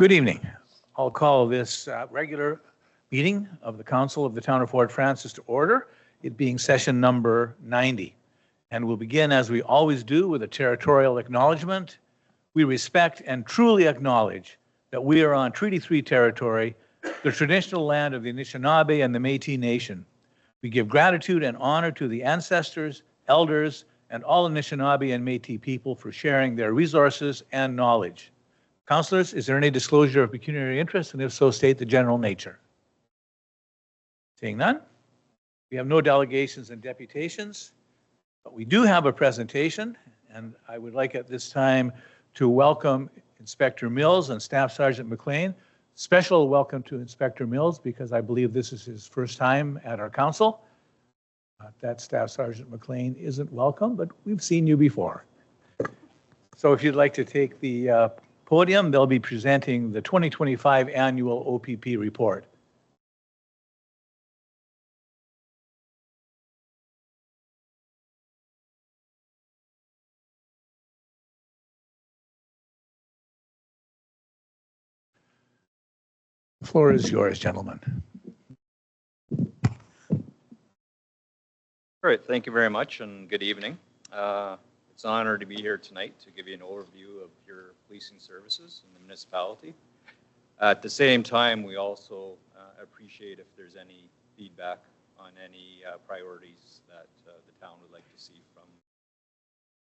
Good evening. I'll call this regular meeting of the Council of the Town of Fort Frances to order, it being session number 90. And we'll begin, as we always do, with a territorial acknowledgement. We respect and truly acknowledge that we are on Treaty 3 territory, the traditional land of the Anishinaabe and the Métis Nation. We give gratitude and honor to the ancestors, elders, and all Anishinaabe and Métis people for sharing their resources and knowledge. Councillors, is there any disclosure of pecuniary interest, and if so, state the general nature? Seeing none, we have no delegations and deputations, but we do have a presentation, and I would like at this time to welcome Inspector Mills and Staff Sergeant McLean. Special welcome to Inspector Mills because I believe this is his first time at our council. That Staff Sergeant McLean isn't welcome, but we've seen you before. So if you'd like to take the podium, they'll be presenting the 2025 annual OPP report. The floor is yours, gentlemen. All right, thank you very much and good evening. It's an honor to be here tonight to give you an overview of your policing services in the municipality. At the same time, we also appreciate if there's any feedback on any priorities that the town would like to see from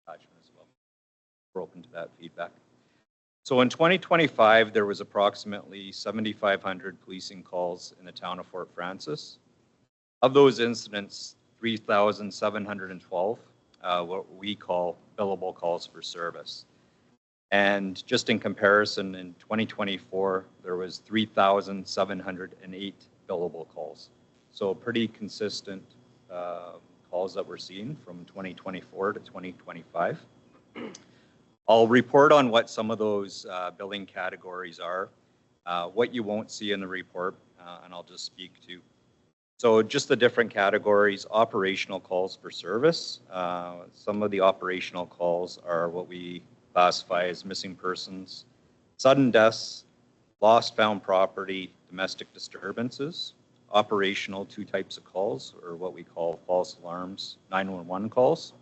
attachment as well. We're open to that feedback. So in 2025, there was approximately 7,500 policing calls in the town of Fort Frances. Of those incidents, 3,712 what we call billable calls for service. And just in comparison, in 2024, there was 3,708 billable calls. So pretty consistent calls that we're seeing from 2024 to 2025. I'll report on what some of those billing categories are, what you won't see in the report, and I'll just speak to. So just the different categories: operational calls for service. Some of the operational calls are what we classify as missing persons, sudden deaths, lost found property, domestic disturbances. Operational, two types of calls, or what we call false alarms, 911 calls.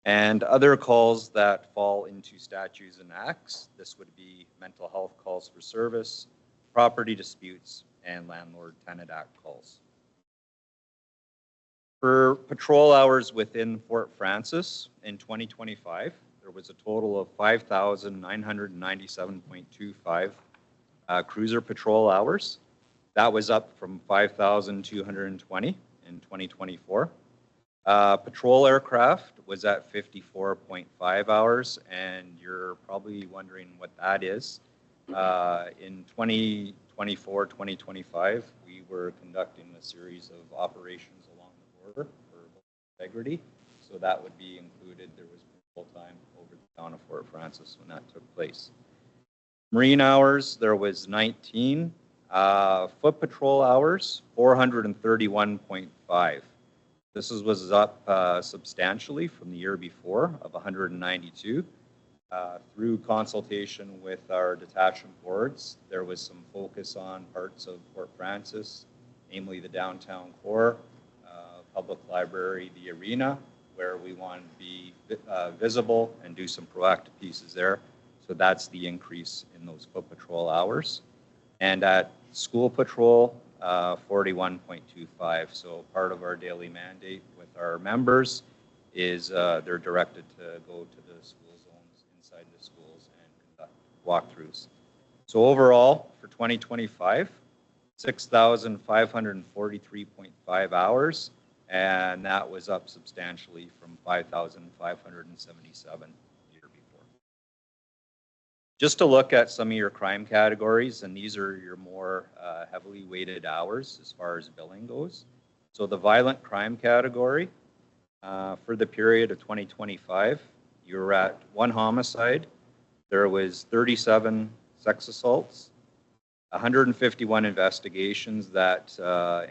And other calls that fall into statutes and acts. This would be mental health calls for service, property disputes, and landlord-tenant act calls. For patrol hours within Fort Frances in 2025, there was a total of 5,997.25 cruiser patrol hours. That was up from 5,220 in 2024. Patrol aircraft was at 54.5 hours, and you're probably wondering what that is. In 2024, 2025, we were conducting a series of operations along the border for integrity, so that would be included. There was patrol time over the town of Fort Frances when that took place. Marine hours, there was 19. Foot patrol hours, 431.5. This was up substantially from the year before of 192. Through consultation with our detachment boards, there was some focus on parts of Fort Frances, namely the downtown core, public library, the arena, where we want to be visible and do some proactive pieces there. So that's the increase in those foot patrol hours. And at school patrol, 41.25. So part of our daily mandate with our members is they're directed to go to the school zones inside the schools and conduct walkthroughs. So overall, for 2025, 6,543.5 hours, and that was up substantially from 5,577 the year before. Just to look at some of your crime categories, and these are your more heavily weighted hours as far as billing goes. So the violent crime category, for the period of 2025, you were at 1 homicide, there was 37 sex assaults, 151 investigations that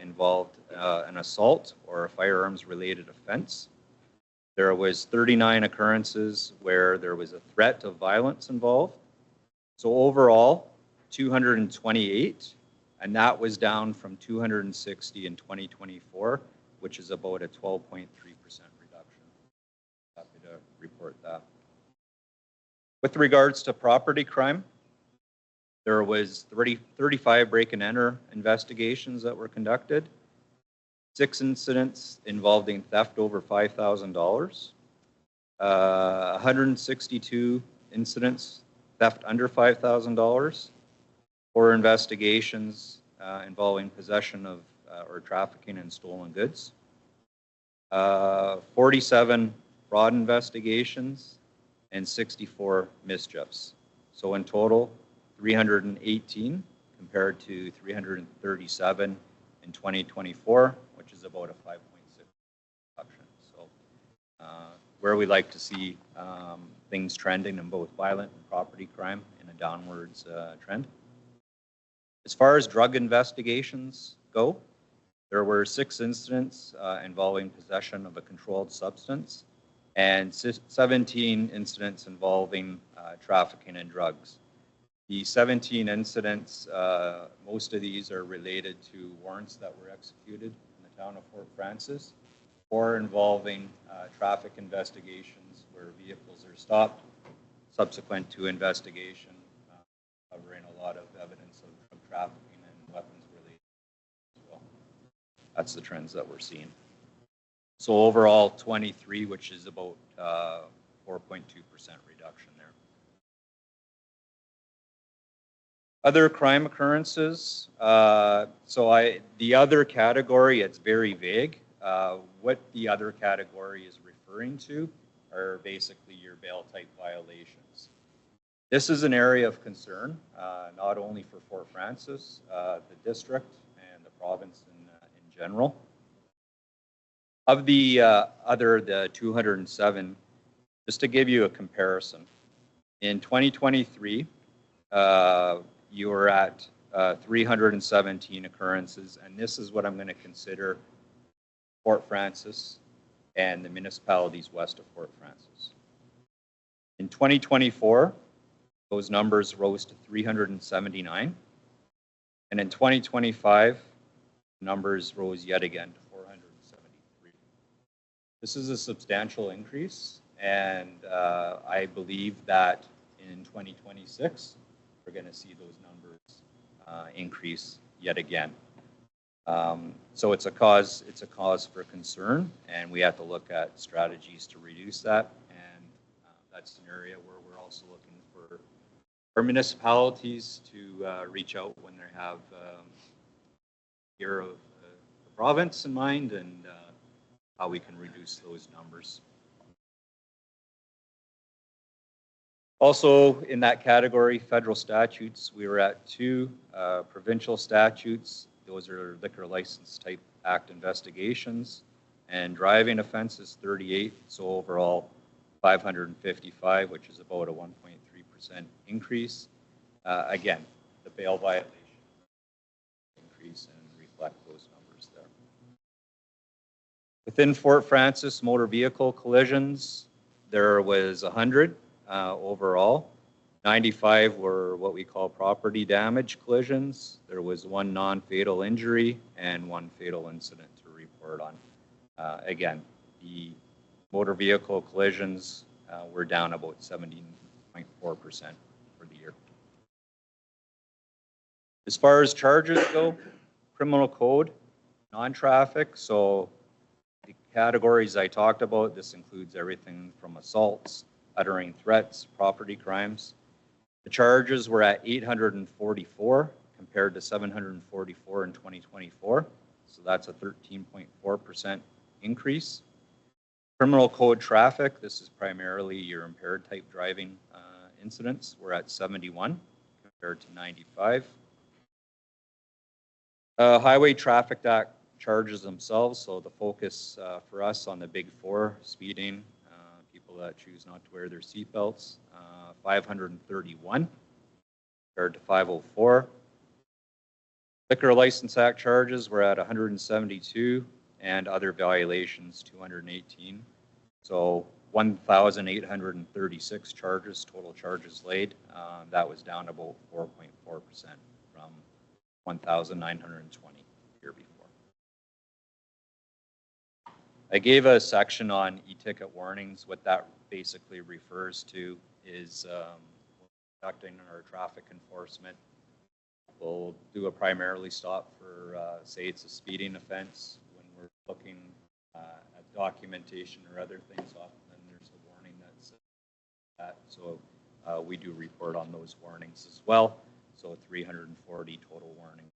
involved an assault or a firearms related offense. There was 39 occurrences where there was a threat of violence involved. So overall, 228, and that was down from 260 in 2024, which is about a 12.3% reduction. Happy to report that. With regards to property crime, there was 35 break and enter investigations that were conducted, 6 incidents involving theft over $5,000, 162 incidents theft under $5,000, 4 investigations involving possession of or trafficking in stolen goods, 47 fraud investigations, and 64 mischiefs. So in total, 318 compared to 337 in 2024, which is about a 5.6 reduction. So where we like to see things trending in both violent and property crime in a downwards trend. As far as drug investigations go, there were 6 incidents involving possession of a controlled substance and 17 incidents involving trafficking in drugs. The 17 incidents, most of these are related to warrants that were executed in the town of Fort Frances or involving traffic investigations where vehicles are stopped subsequent to investigation, covering a lot of evidence of drug trafficking and weapons related as well. That's the trends that we're seeing. So overall, 23, which is about 4.2% reduction there. Other crime occurrences. The other category, it's very vague. What the other category is referring to are basically your bail type violations. This is an area of concern, not only for Fort Frances, the district, and the province in general. Of the the 207, just to give you a comparison, in 2023, you were at 317 occurrences, and this is what I'm going to consider Fort Frances and the municipalities west of Fort Frances. In 2024, those numbers rose to 379, and in 2025, numbers rose yet again to 473. This is a substantial increase, and I believe that in 2026, we're going to see those numbers increase yet again. So it's a cause for concern, and we have to look at strategies to reduce that. And that's an area where we're also looking for our municipalities to reach out when they have the province in mind and how we can reduce those numbers. Also in that category, federal statutes, we were at 2 provincial statutes. Those are liquor license type act investigations, and driving offenses 38. So overall 555, which is about a 1.3% increase. Again, the bail violation increase and reflect those numbers there. Within Fort Frances, motor vehicle collisions, there was 100 overall. 95 were what we call property damage collisions. There was 1 non-fatal injury and 1 fatal incident to report on. Again, the motor vehicle collisions were down about 17.4% for the year. As far as charges go, criminal code, non-traffic, so the categories I talked about, this includes everything from assaults, uttering threats, property crimes. The charges were at 844 compared to 744 in 2024. So that's a 13.4% increase. Criminal code traffic, this is primarily your impaired type driving incidents. We're at 71 compared to 95. Highway Traffic Act charges themselves, so the focus for us on the big 4, speeding, people that choose not to wear their seatbelts, 531 compared to 504. Liquor License Act charges were at 172, and other violations 218. So 1,836 charges, total charges laid. That was down about 4.4% from 1,920 the year before. I gave a section on e-ticket warnings. What that basically refers to is conducting our traffic enforcement. We'll do a primarily stop for, say it's a speeding offense. When we're looking at documentation or other things, often there's a warning that's that. So we do report on those warnings as well. So 340 total warnings.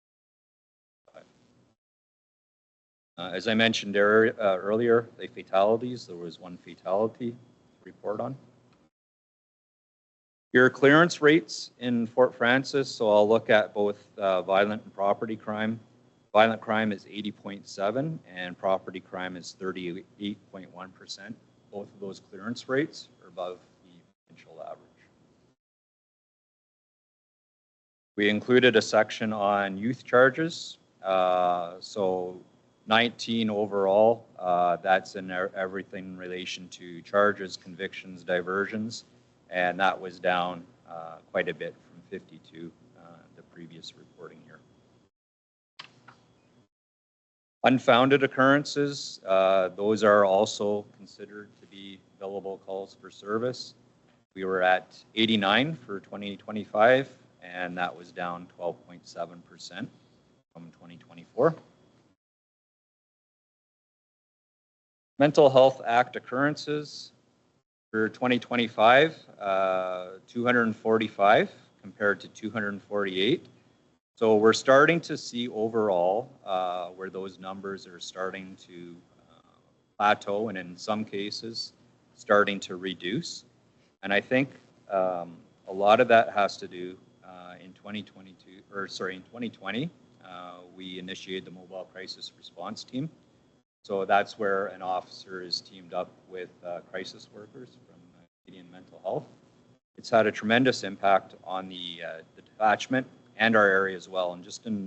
As I mentioned earlier, the fatalities, there was one fatality to report on. Your clearance rates in Fort Frances, so I'll look at both violent and property crime. Violent crime is 80.7 and property crime is 38.1%. Both of those clearance rates are above the provincial average. We included a section on youth charges. So 19 overall, that's in everything in relation to charges, convictions, diversions. And that was down quite a bit from 52 the previous reporting year. Unfounded occurrences, those are also considered to be billable calls for service. We were at 89 for 2025, and that was down 12.7% from 2024. Mental Health Act occurrences. For 2025, 245 compared to 248. So we're starting to see overall where those numbers are starting to plateau and in some cases starting to reduce. And I think a lot of that has to do in 2020, we initiated the Mobile Crisis Response Team. So that's where an officer is teamed up with crisis workers from Canadian Mental Health. It's had a tremendous impact on the detachment and our area as well. And just in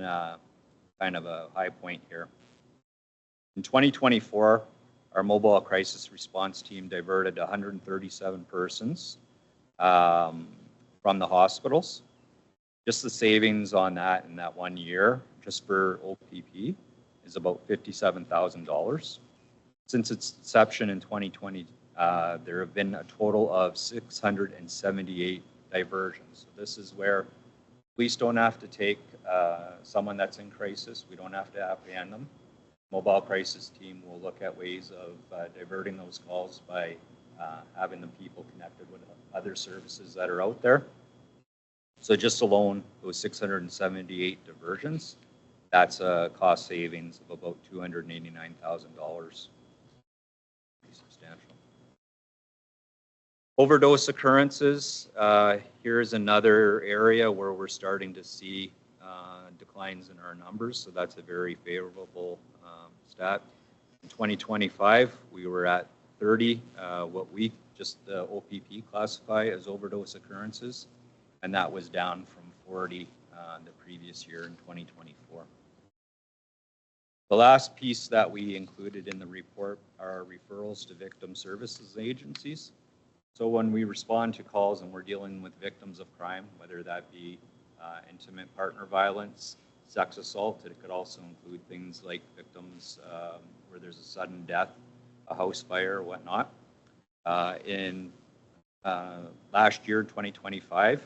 kind of a high point here. In 2024, our Mobile Crisis Response Team diverted 137 persons from the hospitals. Just the savings on that in that 1 year, just for OPP, is about $57,000. Since its inception in 2020, there have been a total of 678 diversions. So this is where police don't have to take someone that's in crisis. We don't have to apprehend them. Mobile Crisis Team will look at ways of diverting those calls by having the people connected with other services that are out there. So just alone, those 678 diversions, that's a cost savings of about $289,000. Pretty substantial. Overdose occurrences. Here's another area where we're starting to see declines in our numbers. So that's a very favorable stat. In 2025, we were at 30, what we just the OPP classify as overdose occurrences, and that was down from 40 the previous year in 2024. The last piece that we included in the report are referrals to victim services agencies. So when we respond to calls and we're dealing with victims of crime, whether that be intimate partner violence, sex assault, it could also include things like victims where there's a sudden death, a house fire, or whatnot. In last year, 2025,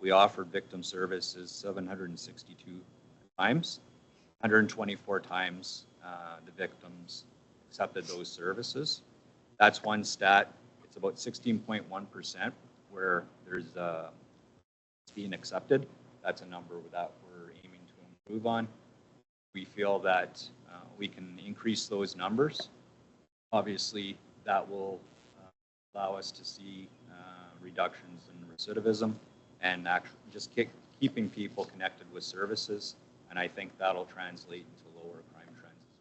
we offered victim services 762 times. 124 times the victims accepted those services. That's one stat. It's about 16.1% where there's it's being accepted. That's a number that we're aiming to improve on. We feel that we can increase those numbers. Obviously, that will allow us to see reductions in recidivism and actually just keeping people connected with services. And I think that'll translate into lower crime trends as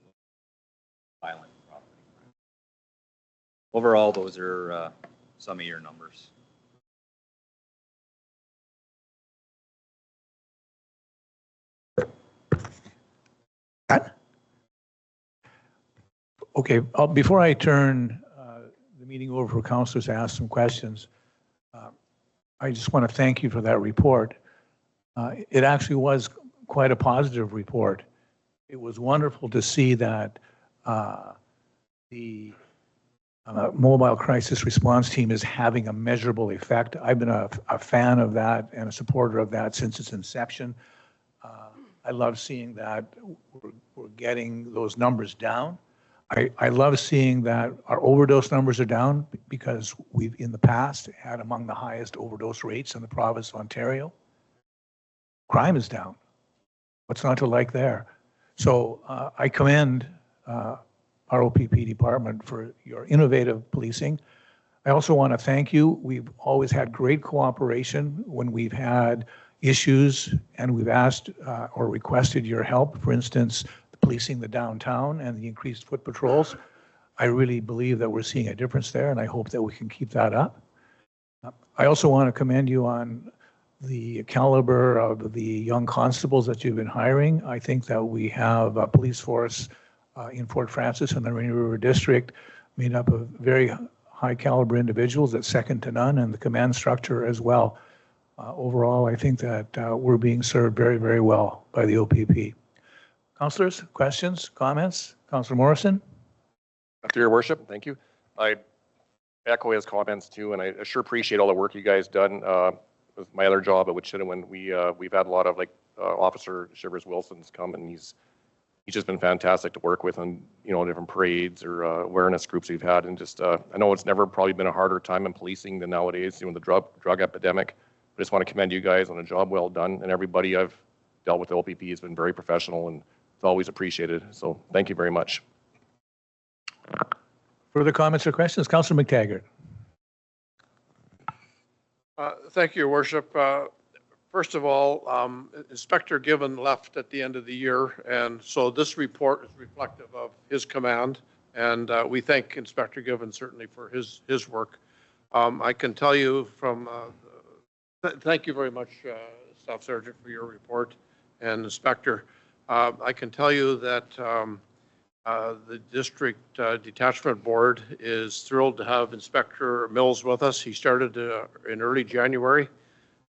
well, violent property crime. Overall, those are some of your numbers. Okay, before I turn the meeting over for councilors to ask some questions. I just want to thank you for that report. It actually was quite a positive report. It was wonderful to see that the mobile crisis response team is having a measurable effect. I've been a fan of that and a supporter of that since its inception. I love seeing that we're getting those numbers down. I love seeing that our overdose numbers are down because we've in the past had among the highest overdose rates in the province of Ontario. Crime is down. What's not to like there? So I commend our OPP department for your innovative policing. I also want to thank you. We've always had great cooperation when we've had issues and we've asked or requested your help. For instance, policing the downtown and the increased foot patrols. I really believe that we're seeing a difference there, and I hope that we can keep that up. I also want to commend you on the caliber of the young constables that you've been hiring. I think that we have a police force in Fort Frances and the Rainy River District made up of very high caliber individuals that's second to none, and the command structure as well. Overall, I think that we're being served very, very well by the OPP. Councillors, questions, comments? Councillor Morrison? After your worship, thank you. I echo his comments too, and I sure appreciate all the work you guys done with my other job at Wichita. We've had a lot of Officer Shivers Wilson's come, and he's just been fantastic to work with on different parades or awareness groups we've had, and just I know it's never probably been a harder time in policing than nowadays, the drug epidemic. I just want to commend you guys on a job well done, and everybody I've dealt with the OPP has been very professional and it's always appreciated. So thank you very much. Further comments or questions? Councillor McTaggart. Thank you, Your Worship. First of all, Inspector Given left at the end of the year, and so this report is reflective of his command, and we thank Inspector Given certainly for his work. I can tell you from, thank you very much, Staff Sergeant, for your report, and Inspector. I can tell you that the District Detachment Board is thrilled to have Inspector Mills with us. He started in early January,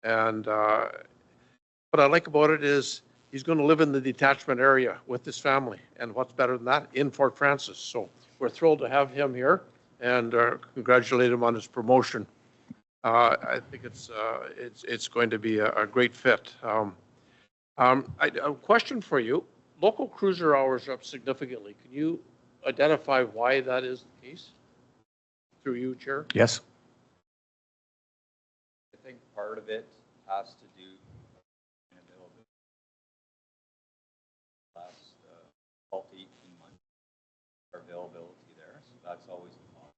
and what I like about it is he's going to live in the detachment area with his family, and what's better than that, in Fort Frances. So we're thrilled to have him here and congratulate him on his promotion. I think it's going to be a great fit. A question for you. Local cruiser hours are up significantly. Can you identify why that is the case? Through you, Chair? Yes. I think part of it has to do with availability. Last 12 to 18 months, our availability there, so that's always a problem.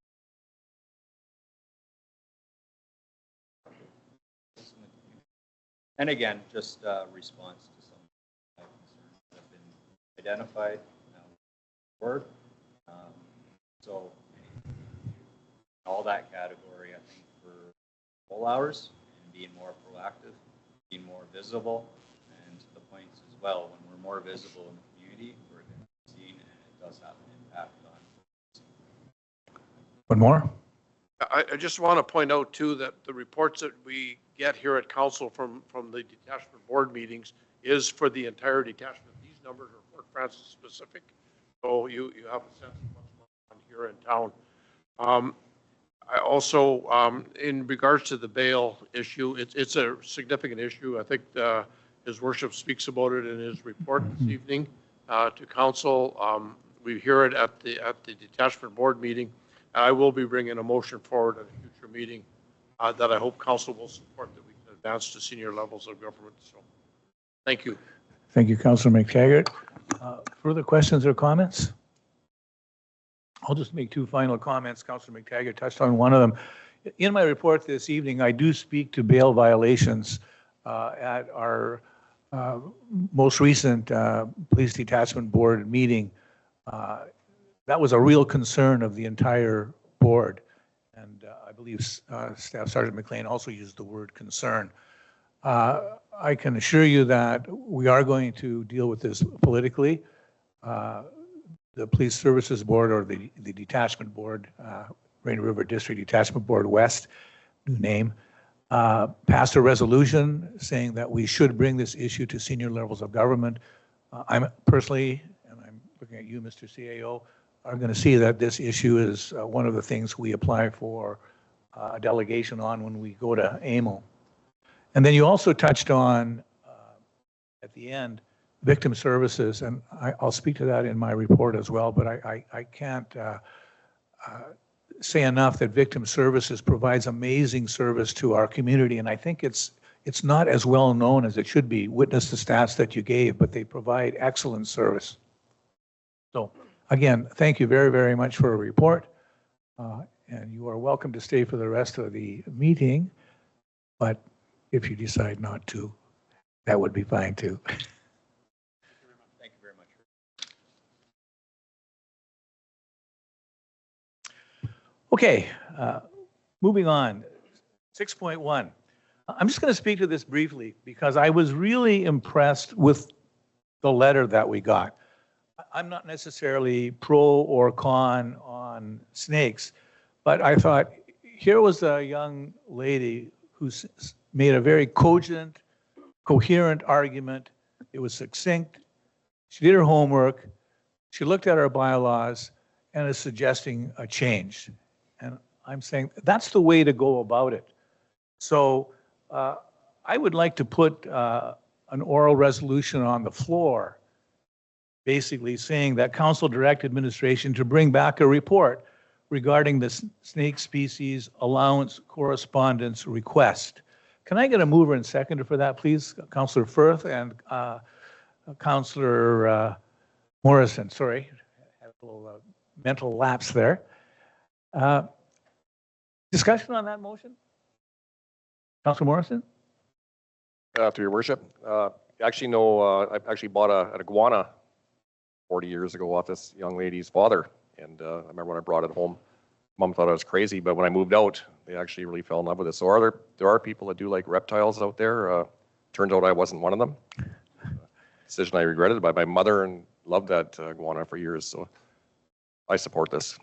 And again, just response to some concerns that have been identified now. So all that category, I think, for full hours and being more proactive, being more visible, and to the points as well, when we're more visible in the community, we're going to be seen, and it does have an impact on. One more? I just want to point out too that the reports that we get here at council from the detachment board meetings is for the entire detachment. These numbers are Fort Frances specific, so you have a sense of what's going on here in town. I also, in regards to the bail issue, it's a significant issue. I think His Worship speaks about it in his report this evening to council. We hear it at the detachment board meeting. I will be bringing a motion forward at a future meeting that I hope council will support, that we can advance to senior levels of government. So thank you. Thank you, Councillor McTaggart. Further questions or comments? I'll just make two final comments. Councillor McTaggart touched on one of them. In my report this evening, I do speak to bail violations at our most recent Police Detachment Board meeting. That was a real concern of the entire board. And I believe Staff Sergeant McLean also used the word concern. I can assure you that we are going to deal with this politically. The Police Services Board, or the Detachment Board, Rainy River District Detachment Board West, new name, passed a resolution saying that we should bring this issue to senior levels of government. I'm personally, and I'm looking at you, Mr. CAO, are going to see that this issue is one of the things we apply for a delegation on when we go to AMO. And then you also touched on, at the end, victim services, and I'll speak to that in my report as well, but I can't say enough that victim services provides amazing service to our community, and I think it's not as well known as it should be. Witness the stats that you gave, but they provide excellent service. So again, thank you very, very much for a report, and you are welcome to stay for the rest of the meeting, but if you decide not to, that would be fine too. Thank you very much. Okay, moving on. 6.1. I'm just going to speak to this briefly because I was really impressed with the letter that we got. I'm not necessarily pro or con on snakes, but I thought here was a young lady who made a very cogent, coherent argument. It was succinct. She did her homework. She looked at our bylaws and is suggesting a change. And I'm saying that's the way to go about it. So I would like to put an oral resolution on the floor, basically saying that council direct administration to bring back a report regarding the snake species allowance correspondence request. Can I get a mover and seconder for that, please? Councillor Firth and Councillor Morrison. Sorry, I had a little mental lapse there. Discussion on that motion? Councillor Morrison? Through your worship, actually, no, I actually bought an iguana 40 years ago off this young lady's father. And I remember when I brought it home, Mom thought I was crazy, but when I moved out, they actually really fell in love with it. So there are people that do like reptiles out there. Turns out I wasn't one of them. Decision I regretted, but my mother and loved that iguana for years. So I support this.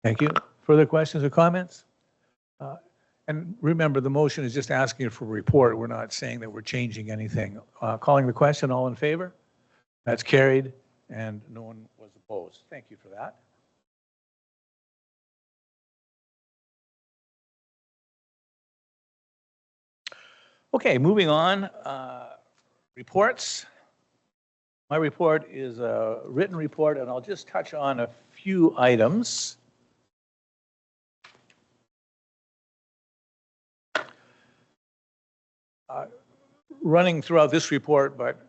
Thank you. Further questions or comments? And remember, the motion is just asking for a report. We're not saying that we're changing anything. Calling the question, all in favor? That's carried, and no one was opposed. Thank you for that. Okay, moving on. Reports. My report is a written report, and I'll just touch on a few items. Running throughout this report, but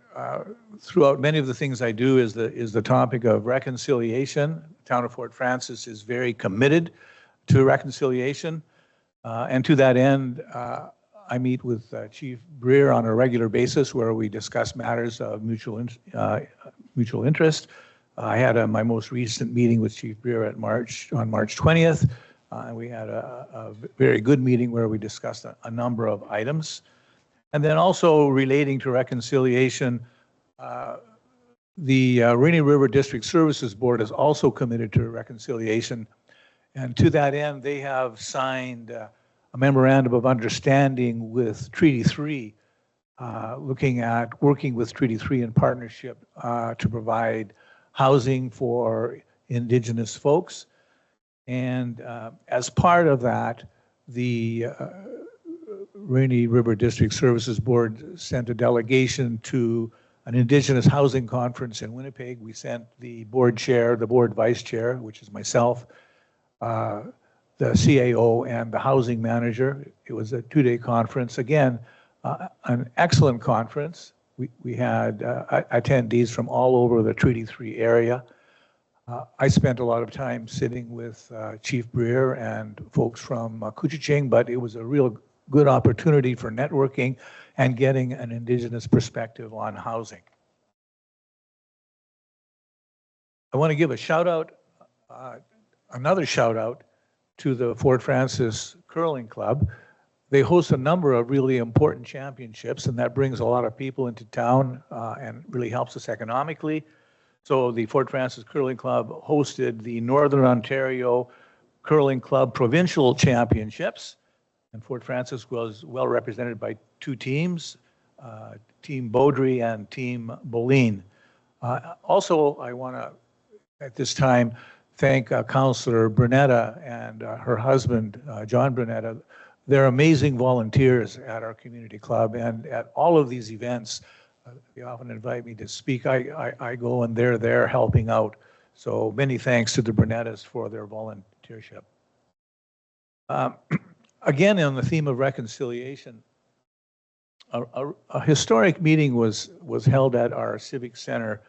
throughout many of the things I do is the topic of reconciliation. The town of Fort Frances is very committed to reconciliation, and to that end, I meet with Chief Breer on a regular basis where we discuss matters of mutual interest. I had my most recent meeting with Chief Breer on March 20th, and we had a very good meeting where we discussed a number of items. And then also relating to reconciliation, the Rainy River District Services Board is also committed to reconciliation. And to that end, they have signed a memorandum of understanding with Treaty 3, looking at working with Treaty 3 in partnership to provide housing for Indigenous folks. And as part of that, the Rainy River District Services Board sent a delegation to an Indigenous housing conference in Winnipeg. We sent the board chair, the board vice chair, which is myself, the CAO, and the housing manager. It was a 2-day conference. Again, an excellent conference. We had attendees from all over the Treaty 3 area. I spent a lot of time sitting with Chief Breer and folks from Couchiching, but it was a real good opportunity for networking and getting an Indigenous perspective on housing. I want to give a shout out, another shout out to the Fort Frances Curling Club. They host a number of really important championships, and that brings a lot of people into town and really helps us economically. So the Fort Frances Curling Club hosted the Northern Ontario Curling Club Provincial Championships. And Fort Francis was well represented by two teams, Team Beaudry and Team Boline. Also, I want to, at this time, thank Councillor Brunetta and her husband, John Brunetta. They're amazing volunteers at our community club and at all of these events. They often invite me to speak. I go and they're there helping out. So many thanks to the Brunettas for their volunteership. Again, on the theme of reconciliation, a historic meeting was held at our Civic Center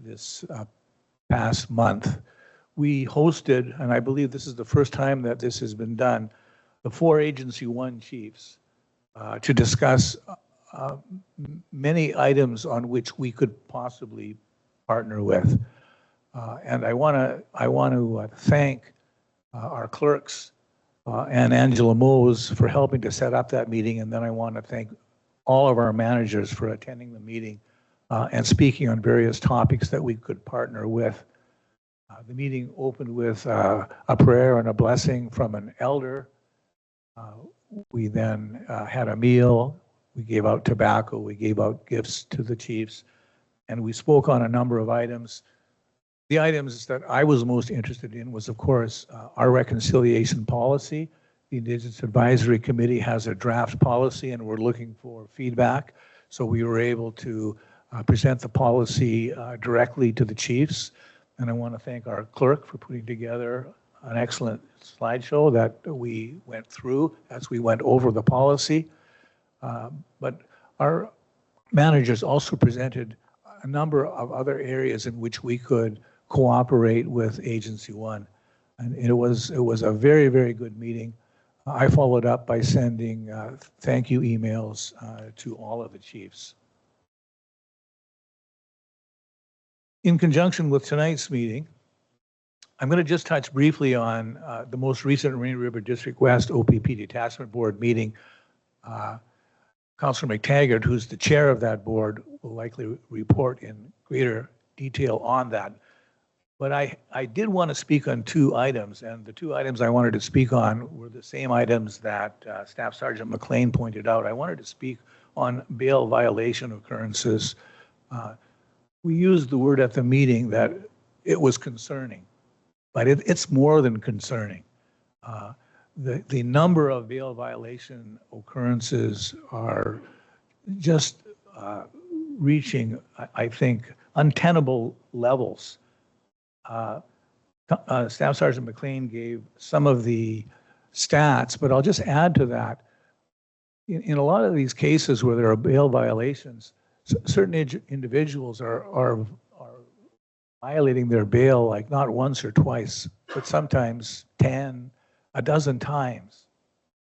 this past month. We hosted, and I believe this is the first time that this has been done, the 4 Agency 1 chiefs to discuss many items on which we could possibly partner with. And I want to thank our clerks and Angela Mose for helping to set up that meeting. And then I want to thank all of our managers for attending the meeting and speaking on various topics that we could partner with. The meeting opened with a prayer and a blessing from an elder. We then had a meal. We gave out tobacco. We gave out gifts to the chiefs. And we spoke on a number of items. The items that I was most interested in was, of course, our reconciliation policy. The Indigenous Advisory Committee has a draft policy, and we're looking for feedback. So we were able to present the policy directly to the chiefs. And I want to thank our clerk for putting together an excellent slideshow that we went through as we went over the policy. But our managers also presented a number of other areas in which we could cooperate with Agency 1. And it was a very, very good meeting. I followed up by sending thank you emails to all of the chiefs. In conjunction with tonight's meeting, I'm going to just touch briefly on the most recent Rainy River District West OPP Detachment Board meeting. Councillor McTaggart, who's the chair of that board, will likely report in greater detail on that. But I did want to speak on 2 items, and the 2 items I wanted to speak on were the same items that Staff Sergeant McLean pointed out. I wanted to speak on bail violation occurrences. We used the word at the meeting that it was concerning, but it's more than concerning. The number of bail violation occurrences are just reaching, I think, untenable levels. Staff Sergeant McLean gave some of the stats, but I'll just add to that. In a lot of these cases where there are bail violations, certain individuals are violating their bail like not once or twice, but sometimes 10, a dozen times.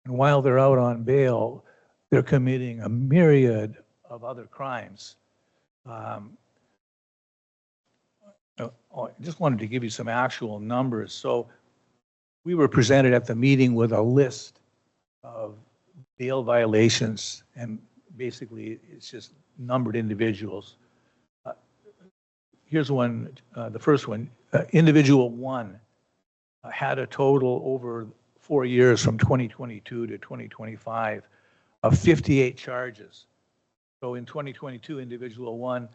And while they're out on bail, they're committing a myriad of other crimes. I just wanted to give you some actual numbers. So we were presented at the meeting with a list of bail violations, and basically it's just numbered individuals. Here's one, the first one. Individual 1 had a total over 4 years from 2022 to 2025 of 58 charges. So in 2022, individual 1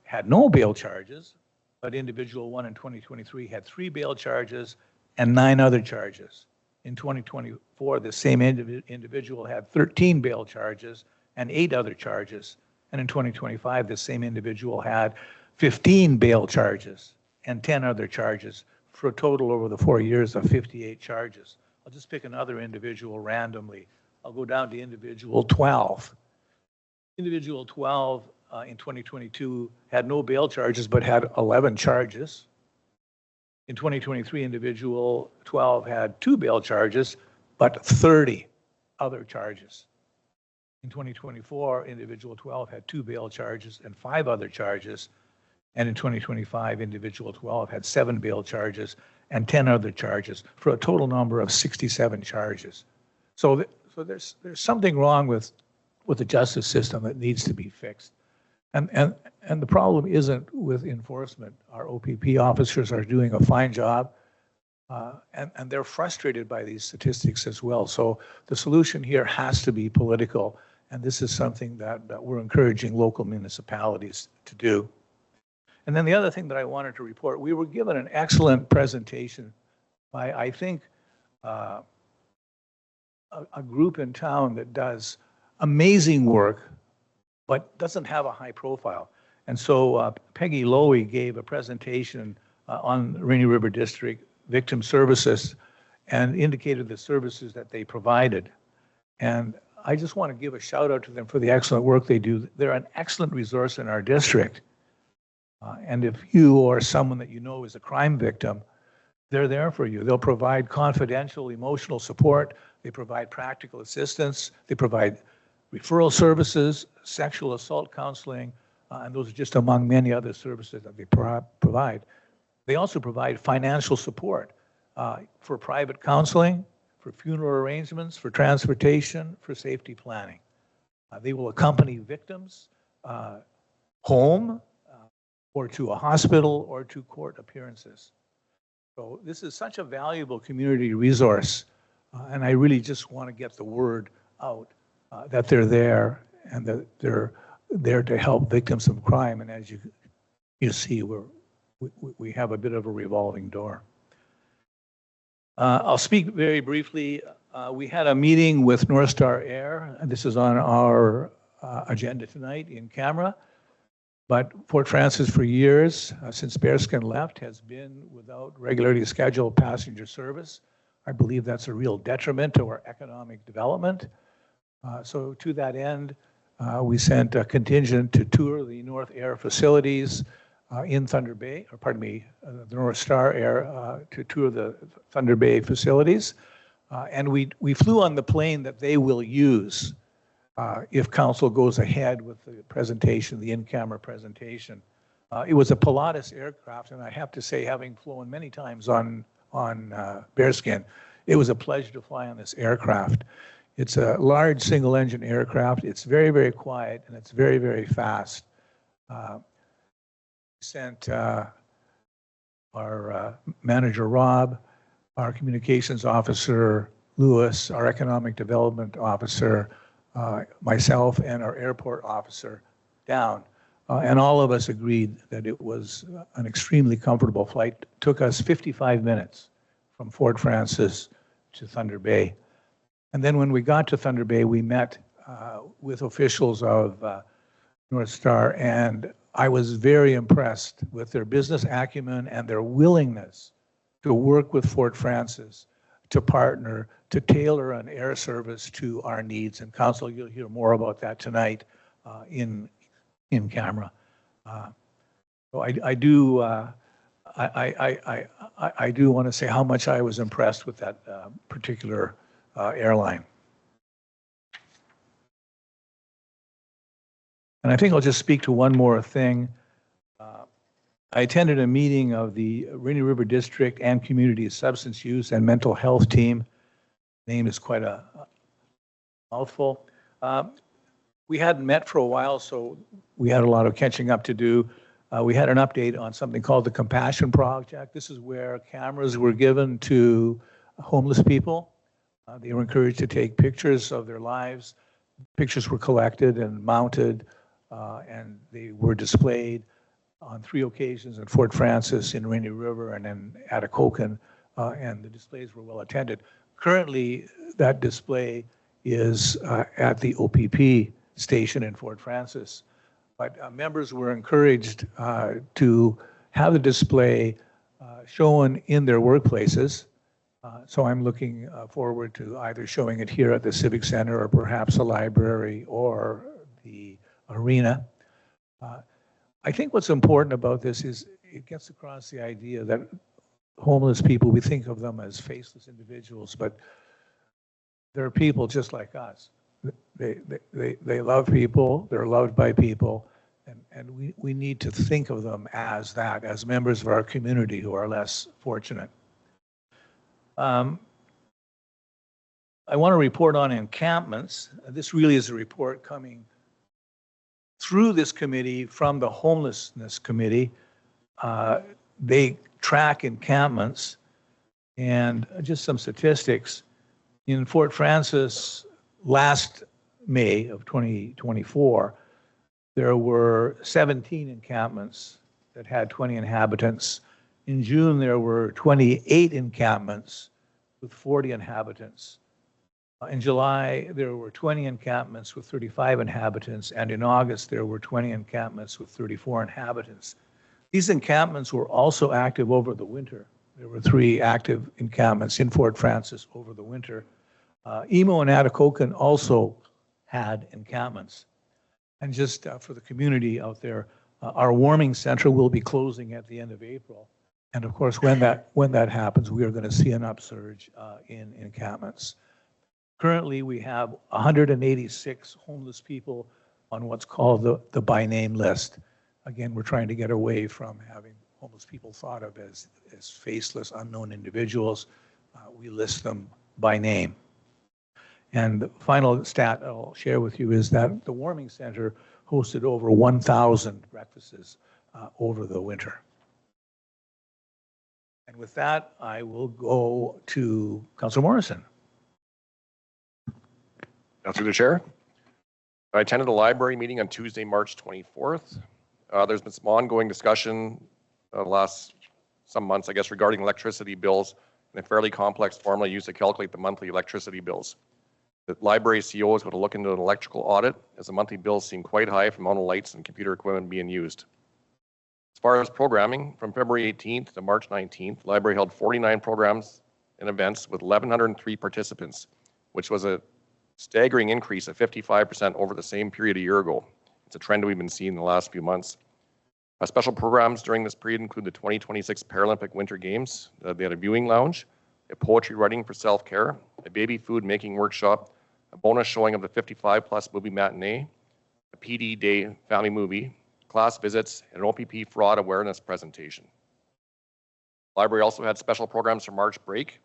had no bail charges, but individual 1 in 2023 had 3 bail charges and 9 other charges. In 2024, the same individual had 13 bail charges and 8 other charges. And in 2025, the same individual had 15 bail charges and 10 other charges, for a total over the 4 years of 58 charges. I'll just pick another individual randomly. I'll go down to individual 12. Individual 12 in 2022 had no bail charges but had 11 charges. In 2023, individual 12 had 2 bail charges but 30 other charges. In 2024, individual 12 had 2 bail charges and 5 other charges. And in 2025, individual 12 had 7 bail charges and 10 other charges, for a total number of 67 charges. So there's something wrong with the justice system that needs to be fixed. And the problem isn't with enforcement. Our OPP officers are doing a fine job. And they're frustrated by these statistics as well. So the solution here has to be political, and this is something that we're encouraging local municipalities to do. And then the other thing that I wanted to report, we were given an excellent presentation by, I think, a group in town that does amazing work, but doesn't have a high profile. And so Peggy Lowy gave a presentation on Rainy River District Victim Services and indicated the services that they provided. And I just want to give a shout out to them for the excellent work they do. They're an excellent resource in our district. And if you or someone that you know is a crime victim, they're there for you. They'll provide confidential emotional support. They provide practical assistance. They provide referral services, sexual assault counseling, and those are just among many other services that they provide. They also provide financial support for private counseling, for funeral arrangements, for transportation, for safety planning. They will accompany victims home or to a hospital or to court appearances. So this is such a valuable community resource, and I really just want to get the word out that they're there and that they're there to help victims of crime. And as you see, we have a bit of a revolving door. I'll speak very briefly. We had a meeting with North Star Air, and this is on our agenda tonight in camera. But Fort Frances for years, since Bearskin left, has been without regularly scheduled passenger service. I believe that's a real detriment to our economic development. So to that end, we sent a contingent to tour the North Air facilities in Thunder Bay, or pardon me, the North Star Air to tour the Thunder Bay facilities. And we flew on the plane that they will use if council goes ahead with the presentation, the in-camera presentation. It was a Pilatus aircraft, and I have to say, having flown many times on Bearskin, it was a pleasure to fly on this aircraft. It's a large single-engine aircraft. It's very, very quiet, and it's very, very fast. Sent our manager, Rob, our communications officer, Lewis, our economic development officer, myself, and our airport officer down. And all of us agreed that it was an extremely comfortable flight. It took us 55 minutes from Fort Frances to Thunder Bay. And then when we got to Thunder Bay, we met with officials of North Star, and I was very impressed with their business acumen and their willingness to work with Fort Frances to partner, to tailor an air service to our needs. And Council, you'll hear more about that tonight in camera. So I do want to say how much I was impressed with that particular airline. And I think I'll just speak to one more thing. I attended a meeting of the Rainy River District and Community Substance Use and Mental Health Team. Name is quite a mouthful. We hadn't met for a while, so we had a lot of catching up to do. We had an update on something called the Compassion Project. This is where cameras were given to homeless people. They were encouraged to take pictures of their lives. Pictures were collected and mounted, and they were displayed on 3 occasions in Fort Frances, in Rainy River, and in Atikokan, and the displays were well attended. Currently, that display is at the OPP station in Fort Frances, but members were encouraged to have the display shown in their workplaces. So I'm looking forward to either showing it here at the Civic Center or perhaps a library or the arena. I think what's important about this is it gets across the idea that homeless people, we think of them as faceless individuals, but they're people just like us. They love people, they're loved by people, and we need to think of them as that, as members of our community who are less fortunate. I want to report on encampments. This really is a report coming through this committee from the Homelessness Committee. They track encampments, And just some statistics. In Fort Francis last May of 2024, there were 17 encampments that had 20 inhabitants. In June, there were 28 encampments with 40 inhabitants. In July, there were 20 encampments with 35 inhabitants, and in August, there were 20 encampments with 34 inhabitants. These encampments were also active over the winter. There were 3 active encampments in Fort Francis over the winter. Emo and Atikokan also had encampments. And just for the community out there, our warming center will be closing at the end of April. And of course, when that happens, we are going to see an upsurge in encampments. Currently, we have 186 homeless people on what's called the by name list. Again, we're trying to get away from having homeless people thought of as faceless, unknown individuals. We list them by name. And the final stat I'll share with you is that the warming center hosted over 1,000 breakfasts over the winter. And with that, I will go to Councilor Morrison. Through the chair. I attended a library meeting on Tuesday, March 24th. There's been some ongoing discussion last some months, I guess, regarding electricity bills and a fairly complex formula used to calculate the monthly electricity bills. The library CEO is going to look into an electrical audit as the monthly bills seem quite high from the amount of lights and computer equipment being used. As far as programming, from February 18th to March 19th, the library held 49 programs and events with 1,103 participants, which was a staggering increase of 55% over the same period a year ago. It's a trend we've been seeing in the last few months. Special programs during this period include the 2026 Paralympic Winter Games. They had a viewing lounge, a poetry writing for self-care, a baby food making workshop, a bonus showing of the 55+ movie matinee, a PD Day family movie, class visits, and an OPP fraud awareness presentation. The library also had special programs for March break,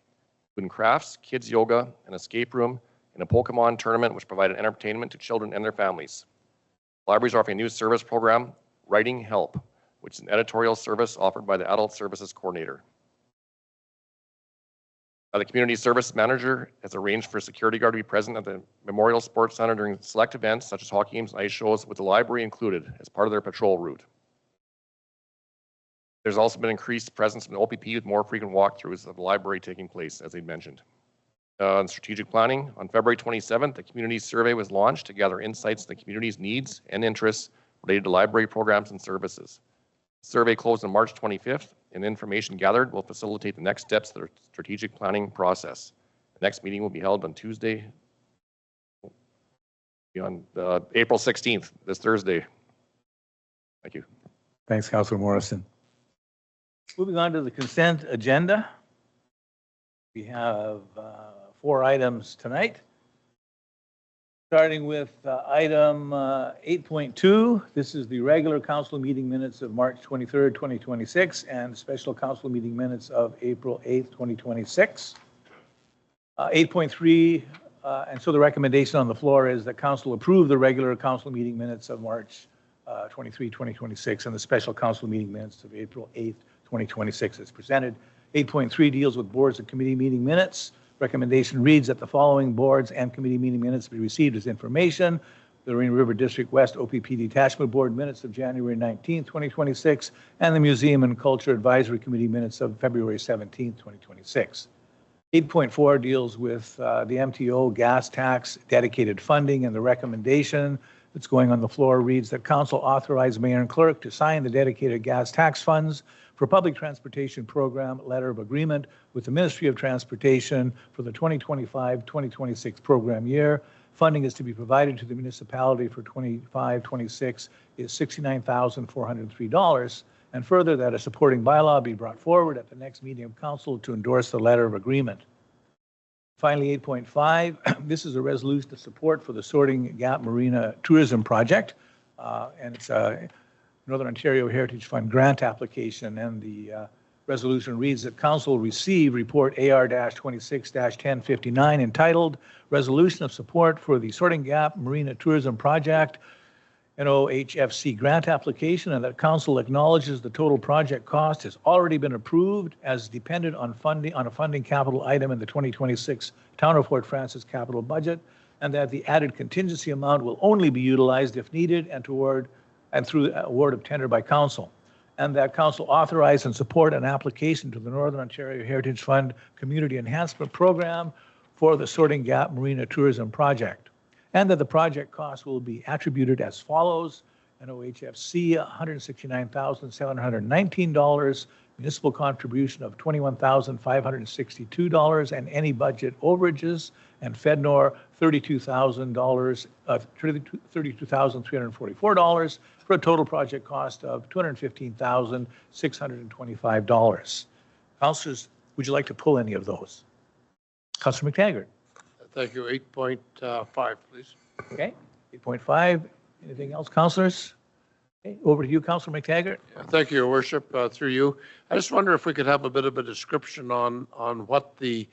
including crafts, kids yoga, an escape room, and a Pokemon tournament which provided entertainment to children and their families. Libraries are offering a new service program, Writing Help, which is an editorial service offered by the Adult Services Coordinator. The Community Service Manager has arranged for a security guard to be present at the Memorial Sports Center during select events such as hockey games and ice shows, with the library included as part of their patrol route. There's also been increased presence in the OPP with more frequent walkthroughs of the library taking place, as I mentioned. On strategic planning, on February 27th, the community survey was launched to gather insights into the community's needs and interests related to library programs and services. The survey closed on March 25th, and information gathered will facilitate the next steps of the strategic planning process. The next meeting will be held on Tuesday, on April 16th, this Thursday. Thank you. Thanks, Councilor Morrison. Moving on to the consent agenda. We have 4 items tonight. Starting with item 8.2, this is the regular council meeting minutes of March 23rd, 2026, and special council meeting minutes of April 8th, 2026. 8.3, and so the recommendation on the floor is that council approve the regular council meeting minutes of March 23, 2026, and the special council meeting minutes of April 8th, 2026 as presented. 8.3 deals with boards and committee meeting minutes. Recommendation reads that the following boards and committee meeting minutes be received as information: the Rainy River District West OPP Detachment Board minutes of January 19, 2026, and the Museum and Culture Advisory Committee minutes of February 17, 2026. 8.4 deals with the MTO gas tax dedicated funding, and the recommendation that's going on the floor reads that council authorize mayor and clerk to sign the dedicated gas tax funds for public transportation program letter of agreement with the Ministry of Transportation for the 2025-2026 program year. Funding is to be provided to the municipality for 25-26 is $69,403. And further, that a supporting bylaw be brought forward at the next meeting of council to endorse the letter of agreement. Finally, 8.5, this is a resolution of support for the Sorting Gap Marina Tourism Project. And it's a Northern Ontario Heritage Fund grant application, and the resolution reads that council receive report AR-26-1059 entitled Resolution of Support for the Sorting Gap Marina Tourism Project NOHFC grant application, and that council acknowledges the total project cost has already been approved as dependent on funding, on a funding capital item in the 2026 Town of Fort Francis capital budget, and that the added contingency amount will only be utilized if needed and through award of tender by council. And that council authorize and support an application to the Northern Ontario Heritage Fund Community Enhancement Program for the Sorting Gap Marina Tourism Project. And that the project cost will be attributed as follows: NOHFC, $169,719, municipal contribution of $21,562, and any budget overages, and FedNor, $32,344, for a total project cost of $215,625. Councilors, would you like to pull any of those? Councilor McTaggart. Thank you. 8.5, please. Okay, 8.5. Anything else, councilors? Okay, over to you, Councilor McTaggart. Yeah, thank you, Your Worship, through you. I just wonder if we could have a bit of a description on what the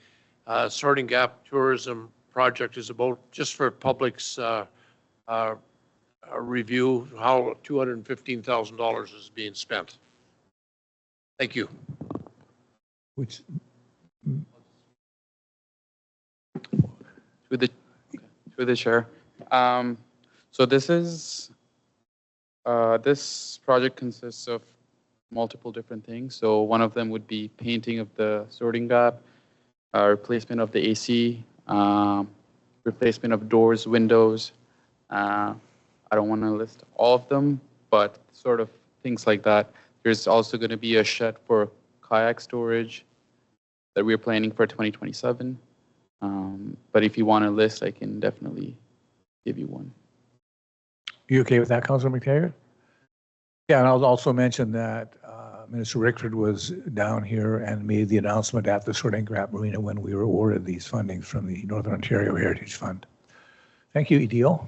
Sorting Gap Tourism Project is about, just for public's review, how $215,000 is being spent. Thank you. Which, Through the chair. So this project consists of multiple different things. So one of them would be painting of the sorting gap, replacement of the AC, replacement of doors, windows. I don't want to list all of them, but sort of things like that. There's also going to be a shed for kayak storage that we're planning for 2027. But if you want a list, I can definitely give you one. you okay with that, Councilor McTaggart? Yeah, and I'll also mention that Minister Rickford was down here and made the announcement at the Sorting Gap Marina when we were awarded these fundings from the Northern Ontario Heritage Fund. Thank you, Edil.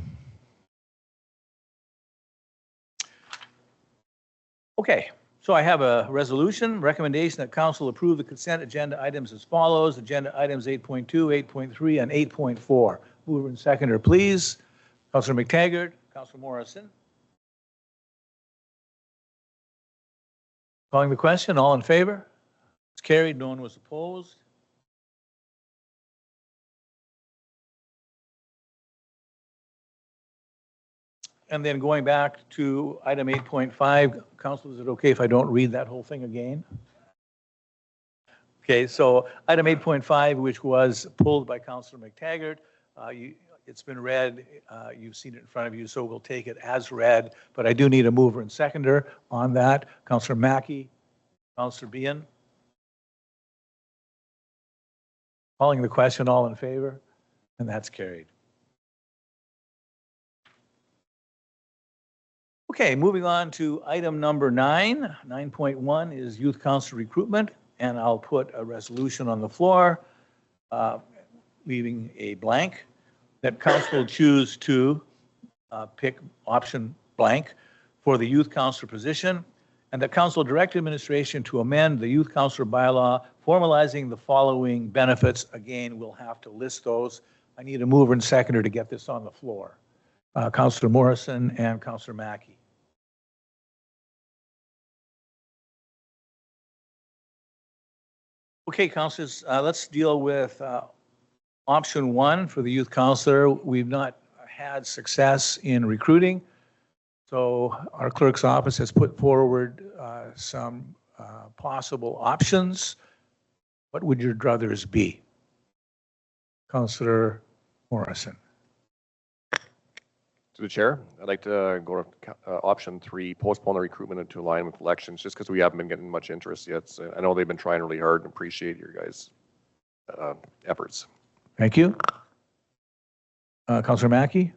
Okay, so I have a resolution, recommendation that council approve the consent agenda items as follows. Agenda items 8.2, 8.3, and 8.4. Mover and seconder, please. Councilor McTaggart, Councilor Morrison. Calling the question, all in favor? It's carried, no one was opposed. And then going back to item 8.5, Council, is it okay if I don't read that whole thing again? Okay, so item 8.5, which was pulled by Councilor McTaggart, it's been read, you've seen it in front of you, so we'll take it as read, but I do need a mover and seconder on that. Councilor Mackey, Councilor Behan. Calling the question, all in favor? And that's carried. Okay, moving on to item number 9. 9.1 is youth council recruitment, and I'll put a resolution on the floor, leaving a blank, that council will choose to pick option blank for the youth councilor position, and that council direct administration to amend the youth councilor bylaw, formalizing the following benefits. Again, we'll have to list those. I need a mover and seconder to get this on the floor. Councilor Morrison and Councilor Mackey. Okay, councilors, let's deal with option 1 for the youth councilor. We've not had success in recruiting, so our clerk's office has put forward some possible options. What would your druthers be? Councilor Morrison. To the chair, I'd like to go to option 3, postpone the recruitment into line with elections, just because we haven't been getting much interest yet. So I know they've been trying really hard and appreciate your guys' efforts. Thank you. Councilor Mackey?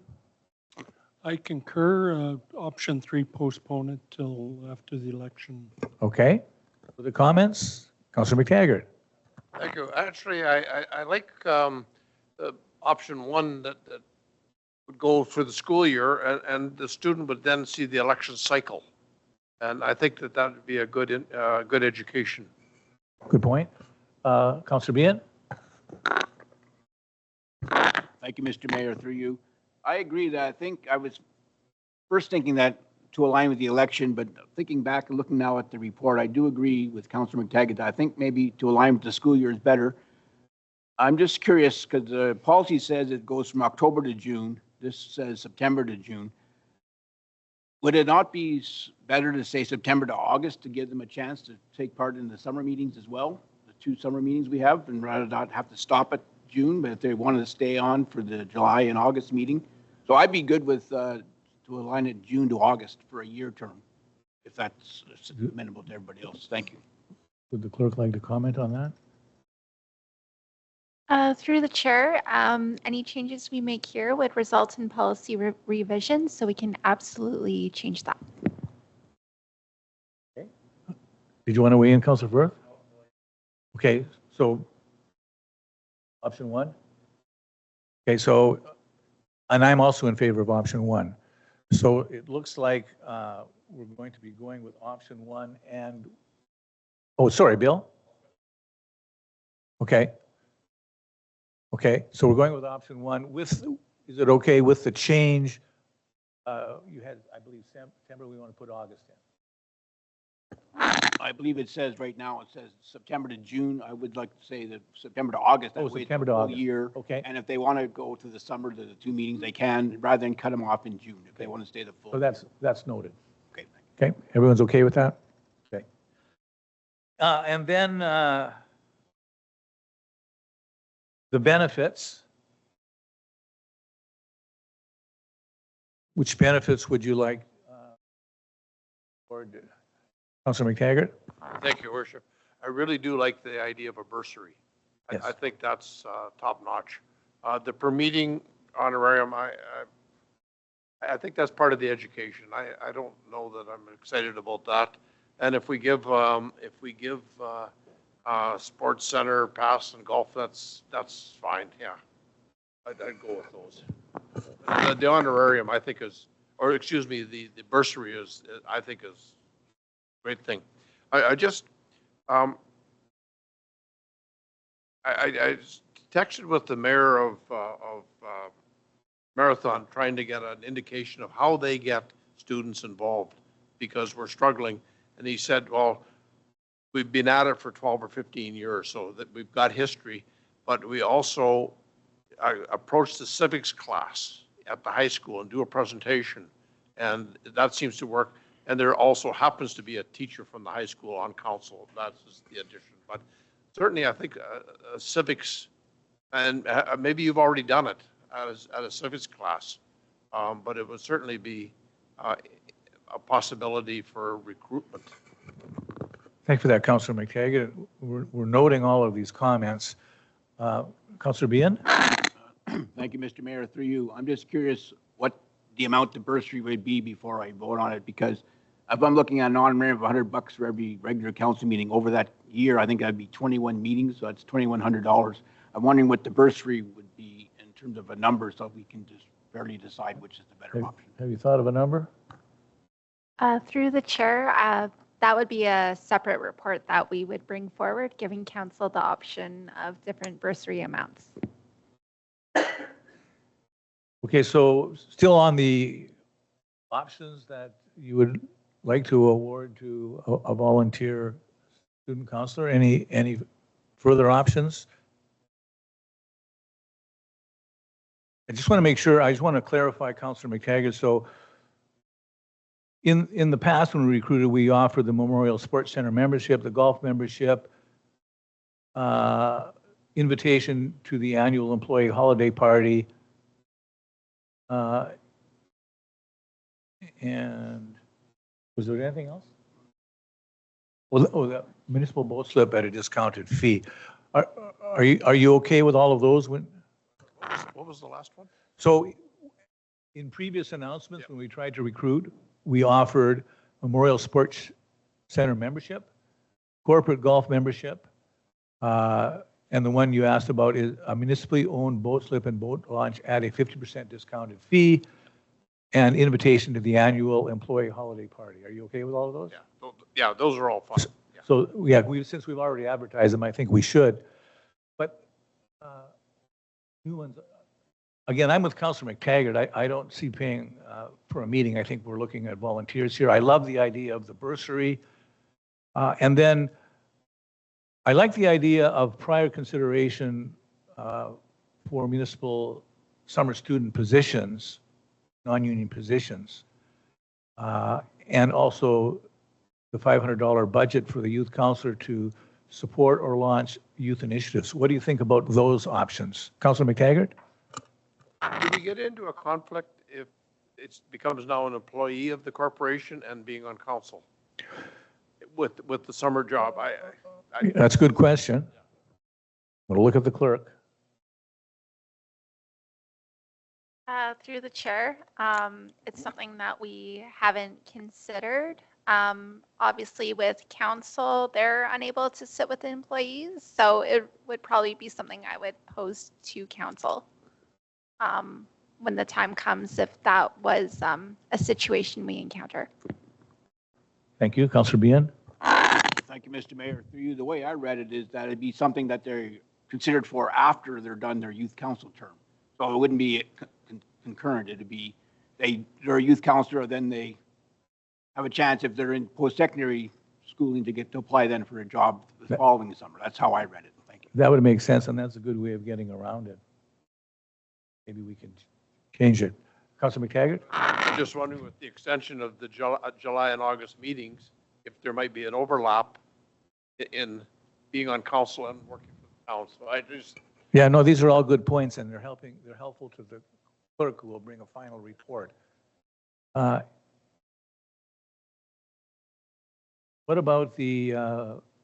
I concur. Option 3, postpone it till after the election. Okay. Other comments? Councilor McTaggart? Thank you. Actually, I like option 1 that would go for the school year, and the student would then see the election cycle. And I think that would be a good education. Good point. Councilor Behan? Thank you, Mr. Mayor, through you. I agree that I think I was first thinking that to align with the election, but thinking back and looking now at the report, I do agree with Councilor McTaggart. I think maybe to align with the school year is better. I'm just curious because the policy says it goes from October to June. This says September to June. Would it not be better to say September to August to give them a chance to take part in the summer meetings as well? The 2 summer meetings we have, and rather not have to stop at June, but if they wanted to stay on for the July and August meeting. So I'd be good with to align it June to August for a year term, if that's amenable to everybody else. Thank you. Would the clerk like to comment on that? Through the chair, any changes we make here would result in policy revisions, so we can absolutely change that. Did you want to weigh in, Councilor Firth? Okay, so option 1? Okay, so, and I'm also in favor of option 1. So it looks like we're going to be going with option 1 and, oh, sorry, Bill? Okay. Okay, so we're going with option 1 with, is it okay with the change? You had, I believe, September, we want to put August in. I believe it says right now, it says September to June. I would like to say that September to August. That Oh, way it's September a to full August. year. Okay, And if they want to go to the summer, to the 2 meetings, they can, rather than cut them off in June, if they want to stay the full. so that's noted. Okay, thank you. Okay, everyone's okay with that? Okay. And then the benefits. Which benefits would you like? Or Councilor McTaggart? Thank you, Worship. I really do like the idea of a bursary. Yes. I think that's top notch. The per meeting honorarium, I think that's part of the education. I don't know that I'm excited about that. And if we give sports center pass and golf, that's fine. Yeah, I'd go with those. The honorarium, I think is, or excuse me, the bursary is, I think is a great thing. I texted with the mayor of Marathon trying to get an indication of how they get students involved because we're struggling. And he said, well, we've been at it for 12 or 15 years, so that we've got history, but we also approach the civics class at the high school and do a presentation. And that seems to work. And there also happens to be a teacher from the high school on council. That's just the addition. But certainly I think civics, and maybe you've already done it at a civics class, but it would certainly be a possibility for recruitment. Thank you for that, Councilor McTaggart. We're noting all of these comments. Councilor Behan? Thank you, Mr. Mayor. Through you, I'm just curious what the amount the bursary would be before I vote on it, because if I'm looking at an honorarium of $100 for every regular council meeting over that year, I think that'd be 21 meetings, so that's $2,100. I'm wondering what the bursary would be in terms of a number, so we can just fairly decide which is the better option. Have you thought of a number? Through the chair, that would be a separate report that we would bring forward, giving council the option of different bursary amounts. Okay, so still on the options that you would like to award to a volunteer student counselor, any further options? I just want to make sure, I just want to clarify, Councilor McTaggart, so in the past when we recruited, we offered the Memorial Sports Center membership, the golf membership, invitation to the annual employee holiday party, and was there anything else? Well, oh, the municipal boat slip at a discounted fee. Are you okay with all of those? What was the last one? So in previous announcements, when we tried to recruit, we offered Memorial Sports Center membership, corporate golf membership, and the one you asked about is a municipally owned boat slip and boat launch at a 50% discounted fee, and invitation to the annual employee holiday party. Are you okay with all of those? Yeah, those are all fine. Yeah. So, yeah, since we've already advertised them, I think we should. But new ones, Again, I'm with Councilor McTaggart. I don't see paying for a meeting. I think we're looking at volunteers here. I love the idea of the bursary. And then I like the idea of prior consideration for municipal summer student positions, non-union positions, and also the $500 budget for the youth counselor to support or launch youth initiatives. What do you think about those options? Councilor McTaggart? Do we get into a conflict if it becomes now an employee of the corporation and being on council with the summer job? That's a good question. I'm going to look at the clerk. Through the chair, it's something that we haven't considered. Obviously, with council, they're unable to sit with the employees, so it would probably be something I would pose to council when the time comes, if that was a situation we encounter. Thank you. Councilor Bien? Thank you, Mr. Mayor. Through you, the way I read it is that it'd be something that they're considered for after they're done their youth council term. So it wouldn't be concurrent. It'd be they're a youth counselor, then they have a chance if they're in post-secondary schooling to get to apply then for a job the following summer. That's how I read it. Thank you. That would make sense, and that's a good way of getting around it. Maybe we can change it. Councilor McTaggart? I'm just wondering with the extension of the July and August meetings, if there might be an overlap in being on council and working for the town. So I just, Yeah, no, these are all good points, and they're helpful to the clerk who will bring a final report. What about the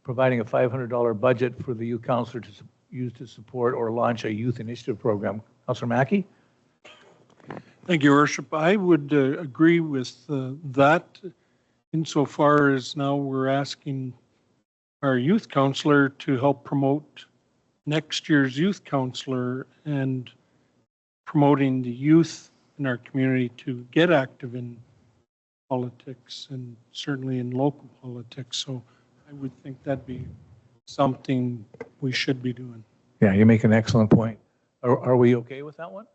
providing a $500 budget for the youth counselor to use to support or launch a youth initiative program? Councilor Mackey? Thank you, Your Worship. I would agree with that insofar as now we're asking our youth counselor to help promote next year's youth counselor and promoting the youth in our community to get active in politics and certainly in local politics. So I would think that'd be something we should be doing. Yeah, you make an excellent point. Are we okay with that one?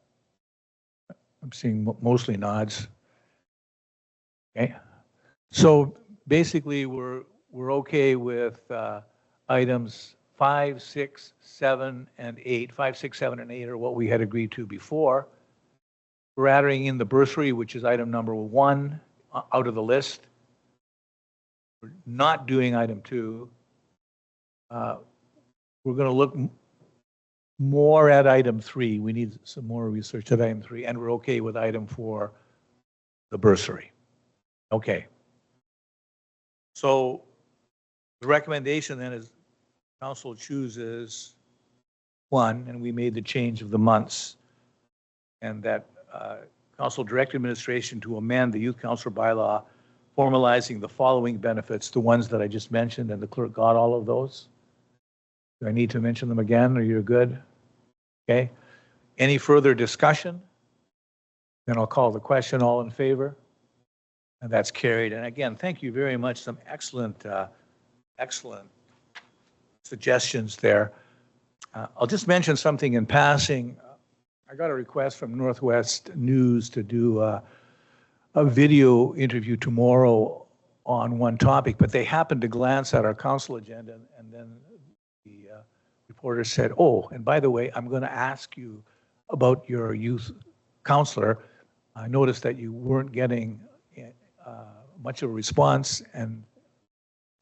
I'm seeing mostly nods. Okay. So basically, we're okay with items 5, 6, 7, and 8. 5, 6, 7, and 8 are what we had agreed to before. We're adding in the bursary, which is item number 1 out of the list. We're not doing item 2. We're going to look more at item 3. We need some more research at item 3, and we're okay with item 4, the bursary. Okay. So the recommendation then is council chooses 1, and we made the change of the months, and that council direct administration to amend the youth council bylaw, formalizing the following benefits, the ones that I just mentioned, and the clerk got all of those. Do I need to mention them again, or you're good? Okay. Any further discussion? Then I'll call the question. All in favor? And that's carried. And again, thank you very much. Some excellent suggestions there. I'll just mention something in passing. I got a request from Northwest News to do a video interview tomorrow on one topic, but they happened to glance at our council agenda, and then the reporter said, oh, and by the way, I'm going to ask you about your youth counselor. I noticed that you weren't getting much of a response, and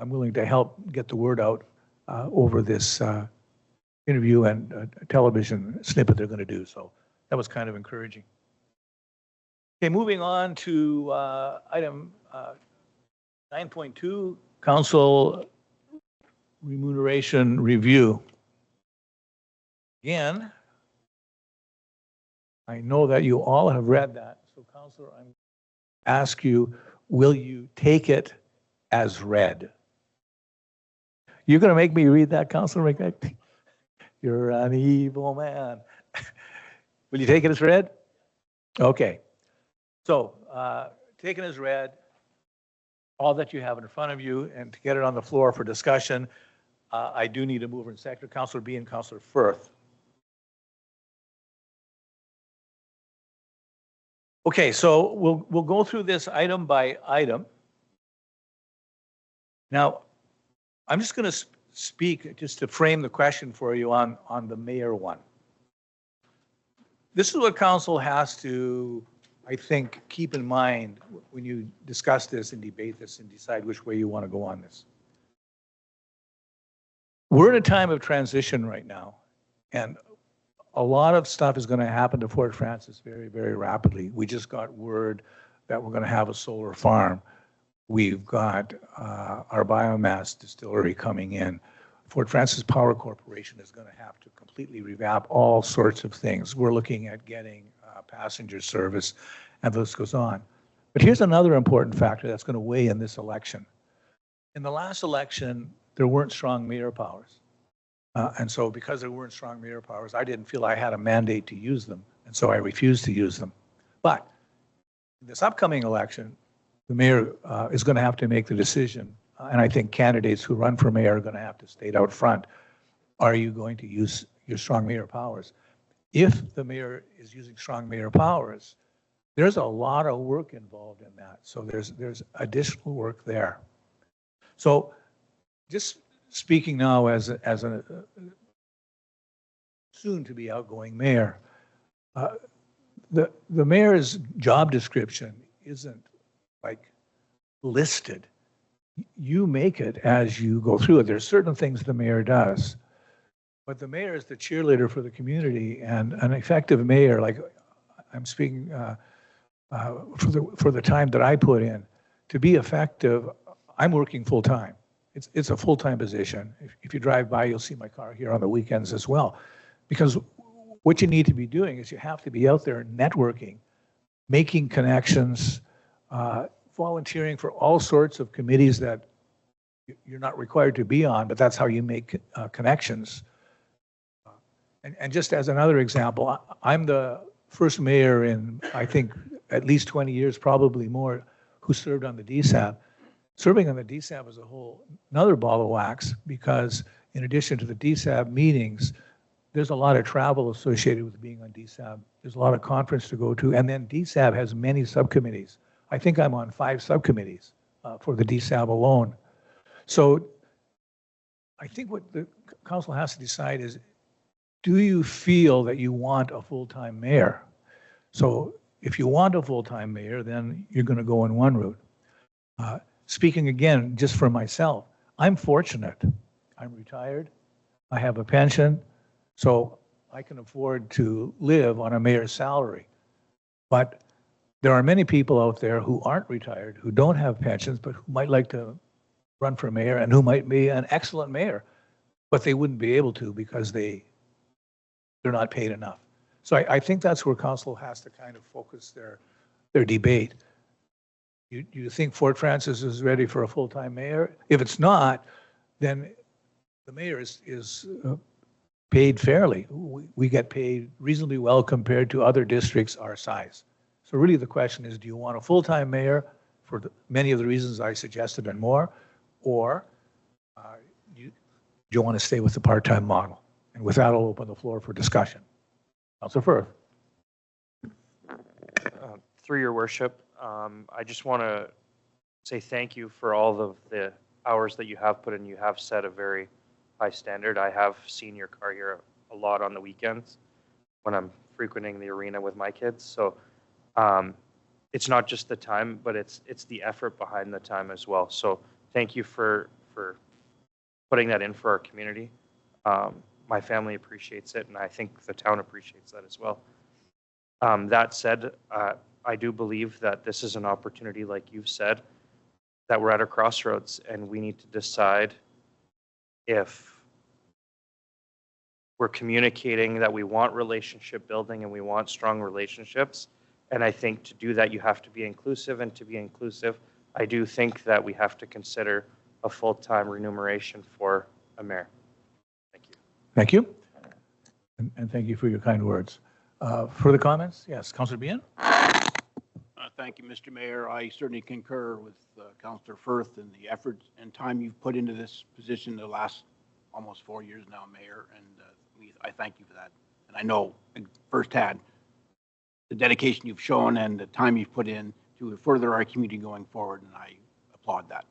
I'm willing to help get the word out over this interview and a television snippet they're going to do. So that was kind of encouraging. Okay, moving on to item 9.2, council remuneration review. Again, I know that you all have read that. So, Councilor, I'm going to ask you, will you take it as read? You're going to make me read that, Councilor McKnight? You're an evil man. Will you take it as read? Okay. So, take it as read, all that you have in front of you, and to get it on the floor for discussion, I do need a mover and seconder. Councilor B and Councilor Firth. Okay, so we'll go through this item by item. Now, I'm just going to speak just to frame the question for you on the mayor one. This is what council has to, I think, keep in mind when you discuss this and debate this and decide which way you want to go on this. We're in a time of transition right now, and a lot of stuff is going to happen to Fort Frances very, very rapidly. We just got word that we're going to have a solar farm. We've got our biomass distillery coming in. Fort Frances Power Corporation is going to have to completely revamp all sorts of things. We're looking at getting passenger service, and the list goes on. But here's another important factor that's going to weigh in this election. In the last election, there weren't strong mayor powers. And so because there weren't strong mayor powers, I didn't feel I had a mandate to use them. And so I refused to use them. But in this upcoming election, the mayor is going to have to make the decision. And I think candidates who run for mayor are going to have to state out front, are you going to use your strong mayor powers? If the mayor is using strong mayor powers, there's a lot of work involved in that. So there's additional work there. So just speaking now as a soon-to-be outgoing mayor, the mayor's job description isn't like listed. You make it as you go through it. There's certain things the mayor does, but the mayor is the cheerleader for the community, and an effective mayor, like I'm speaking for the time that I put in, to be effective, I'm working full-time. It's a full-time position. If you drive by, you'll see my car here on the weekends as well. Because what you need to be doing is you have to be out there networking, making connections, volunteering for all sorts of committees that you're not required to be on, but that's how you make connections. And just as another example, I'm the first mayor in, I think, at least 20 years, probably more, who served on the DSAB. Serving on the DSAB is a whole another ball of wax, because in addition to the DSAB meetings, there's a lot of travel associated with being on DSAB. There's a lot of conference to go to, and then DSAB has many subcommittees. I think I'm on 5 subcommittees for the DSAB alone. So I think what the council has to decide is, do you feel that you want a full-time mayor? So if you want a full-time mayor, then you're going to go in one route. Speaking again, just for myself, I'm fortunate. I'm retired. I have a pension, so I can afford to live on a mayor's salary. But there are many people out there who aren't retired, who don't have pensions, but who might like to run for mayor and who might be an excellent mayor, but they wouldn't be able to because they're not paid enough. So I think that's where council has to kind of focus their debate. You think Fort Frances is ready for a full-time mayor? If it's not, then the mayor is paid fairly. We get paid reasonably well compared to other districts our size. So really the question is, do you want a full-time mayor for many of the reasons I suggested and more, or do you want to stay with the part-time model? And with that, I'll open the floor for discussion. Councilor Firth. Through your worship, I just want to say thank you for all of the hours that you have put in. You have set a very high standard. I have seen your car here a lot on the weekends when I'm frequenting the arena with my kids. So it's not just the time, but it's the effort behind the time as well. So thank you for putting that in for our community. My family appreciates it, and I think the town appreciates that as well. That said, I do believe that this is an opportunity, like you've said, that we're at a crossroads, and we need to decide if we're communicating that we want relationship building and we want strong relationships. And I think to do that, you have to be inclusive, and to be inclusive, I do think that we have to consider a full-time remuneration for a mayor. Thank you. Thank you. And thank you for your kind words. Further comments? Yes, Councilor Bien. Thank you, Mr. Mayor. I certainly concur with Councilor Firth and the effort and time you've put into this position the last almost 4 years now, Mayor, and I thank you for that. And I know firsthand the dedication you've shown and the time you've put in to further our community going forward, and I applaud that.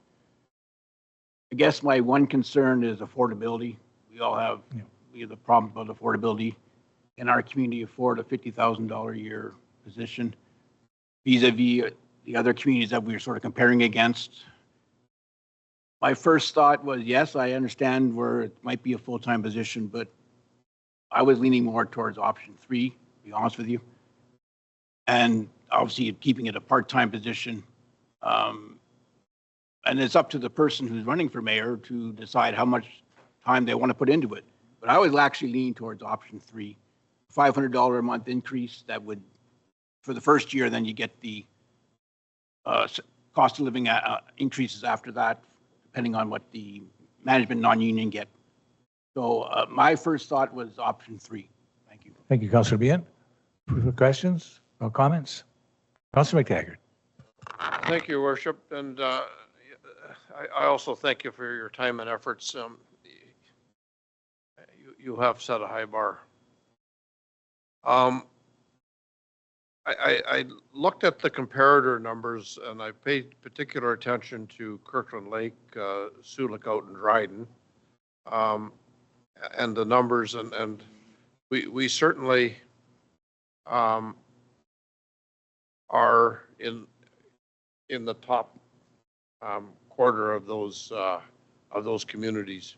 I guess my one concern is affordability. We all have, we have the problem about affordability. In our community, afford a $50,000 a year position vis-a-vis the other communities that we were sort of comparing against. My first thought was, yes, I understand where it might be a full-time position, but I was leaning more towards option 3, to be honest with you. And obviously keeping it a part-time position. And it's up to the person who's running for mayor to decide how much time they want to put into it. But I was actually leaning towards option 3, $500 a month increase that would, for the first year, then you get the cost of living increases after that, depending on what the management non-union get. So my first thought was option 3. Thank you. Thank you, Councillor Bien. Further questions or comments? Councillor McTaggart. Thank you, Worship. And I also thank you for your time and efforts. You have set a high bar. I looked at the comparator numbers and I paid particular attention to Kirkland Lake, Sioux Lookout, and Dryden, and the numbers, and we certainly are in the top quarter of those communities.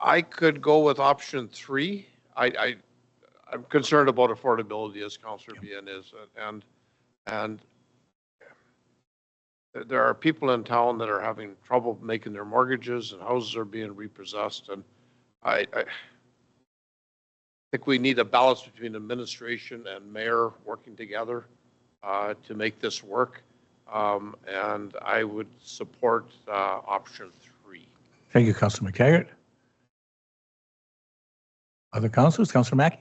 I could go with option 3. I'm concerned about affordability, as Councillor Bien is, and there are people in town that are having trouble making their mortgages, and houses are being repossessed, and I think we need a balance between administration and mayor working together to make this work, and I would support option 3. Thank you, Councillor McTaggart. Other councillors? Councillor Mackey.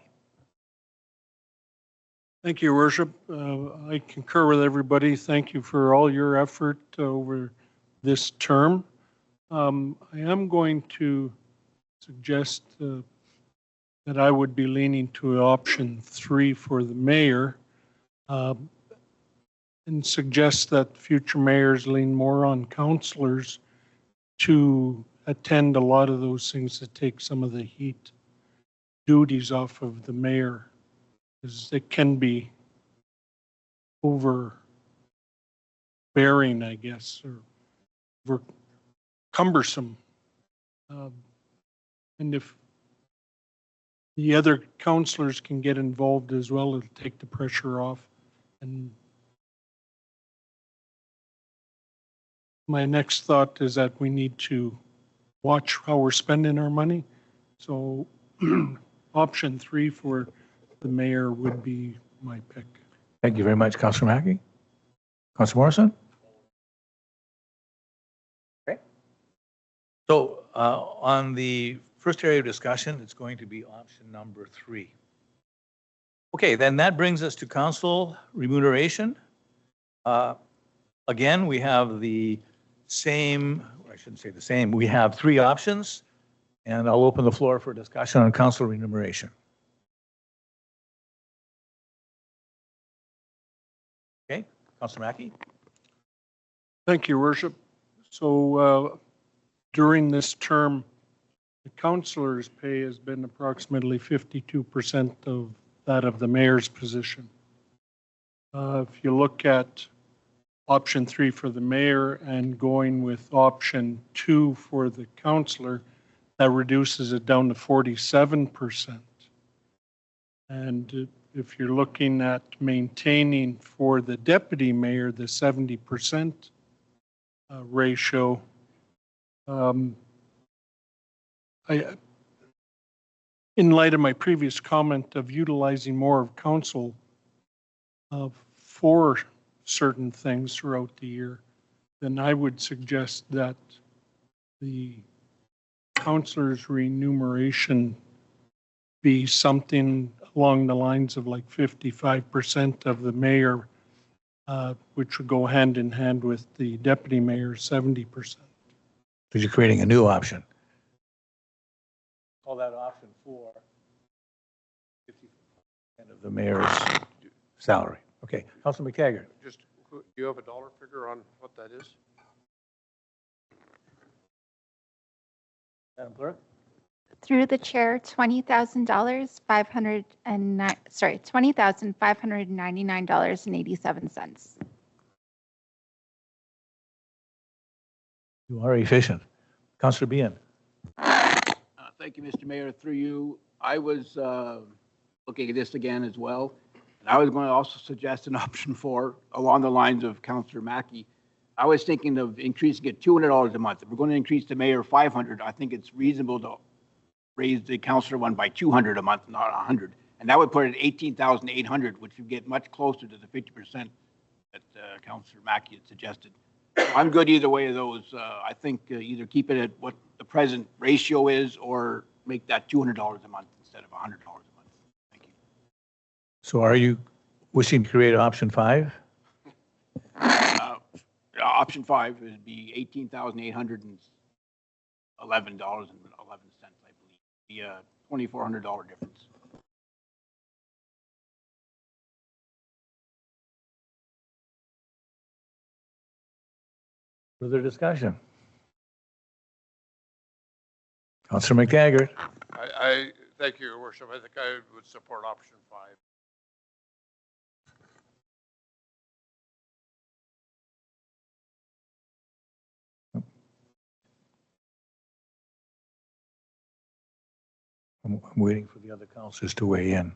Thank you, Worship. I concur with everybody. Thank you for all your effort over this term. I am going to suggest that I would be leaning to option 3 for the mayor, and suggest that future mayors lean more on councillors to attend a lot of those things that take some of the heat duties off of the mayor, because it can be overbearing, I guess, or over cumbersome. And if the other councillors can get involved as well, it'll take the pressure off. And my next thought is that we need to watch how we're spending our money. So option 3 for the mayor would be my pick. Thank you very much, Councillor Mackey. Councillor Morrison? Okay. So on the first area of discussion, it's going to be option number 3. Okay, then that brings us to council remuneration. Again, we have the same, I shouldn't say the same, we have 3 options, and I'll open the floor for discussion on council remuneration. Okay, Councillor Mackey. Thank you, Worship. So during this term, the councillor's pay has been approximately 52% of that of the mayor's position. If you look at option 3 for the mayor and going with option 2 for the councillor, that reduces it down to 47%. And if you're looking at maintaining for the deputy mayor the 70% ratio, in light of my previous comment of utilizing more of council for certain things throughout the year, then I would suggest that the councillor's remuneration be something along the lines of like 55% of the mayor, which would go hand in hand with the deputy mayor 70%. Because you're creating a new option. Call that option 4, the mayor's salary. Okay, Councilor McTaggart. Just, do you have a dollar figure on what that is? Madam Clerk? Through the chair, $20,000, $20,599.87. You are efficient. Councilor Bean. Thank you, Mr. Mayor. Through you, I was looking at this again as well. And I was going to also suggest an option 4 along the lines of Councillor Mackey. I was thinking of increasing it $200 a month. If we're going to increase the mayor 500, I think it's reasonable to raise the councillor one by 200 a month, not 100. And that would put it at 18,800, which would get much closer to the 50% that Councillor Mackey had suggested. So I'm good either way of those. I think either keep it at what the present ratio is or make that $200 a month instead of $100 a month. Thank you. So are you wishing to create option 5? Option 5 would be $18,811.11, I believe. Be a $2,400 difference. Further discussion? Councilor McTaggart. I thank you, Your Worship. I think I would support option 5. I'm waiting for the other councilors to weigh in.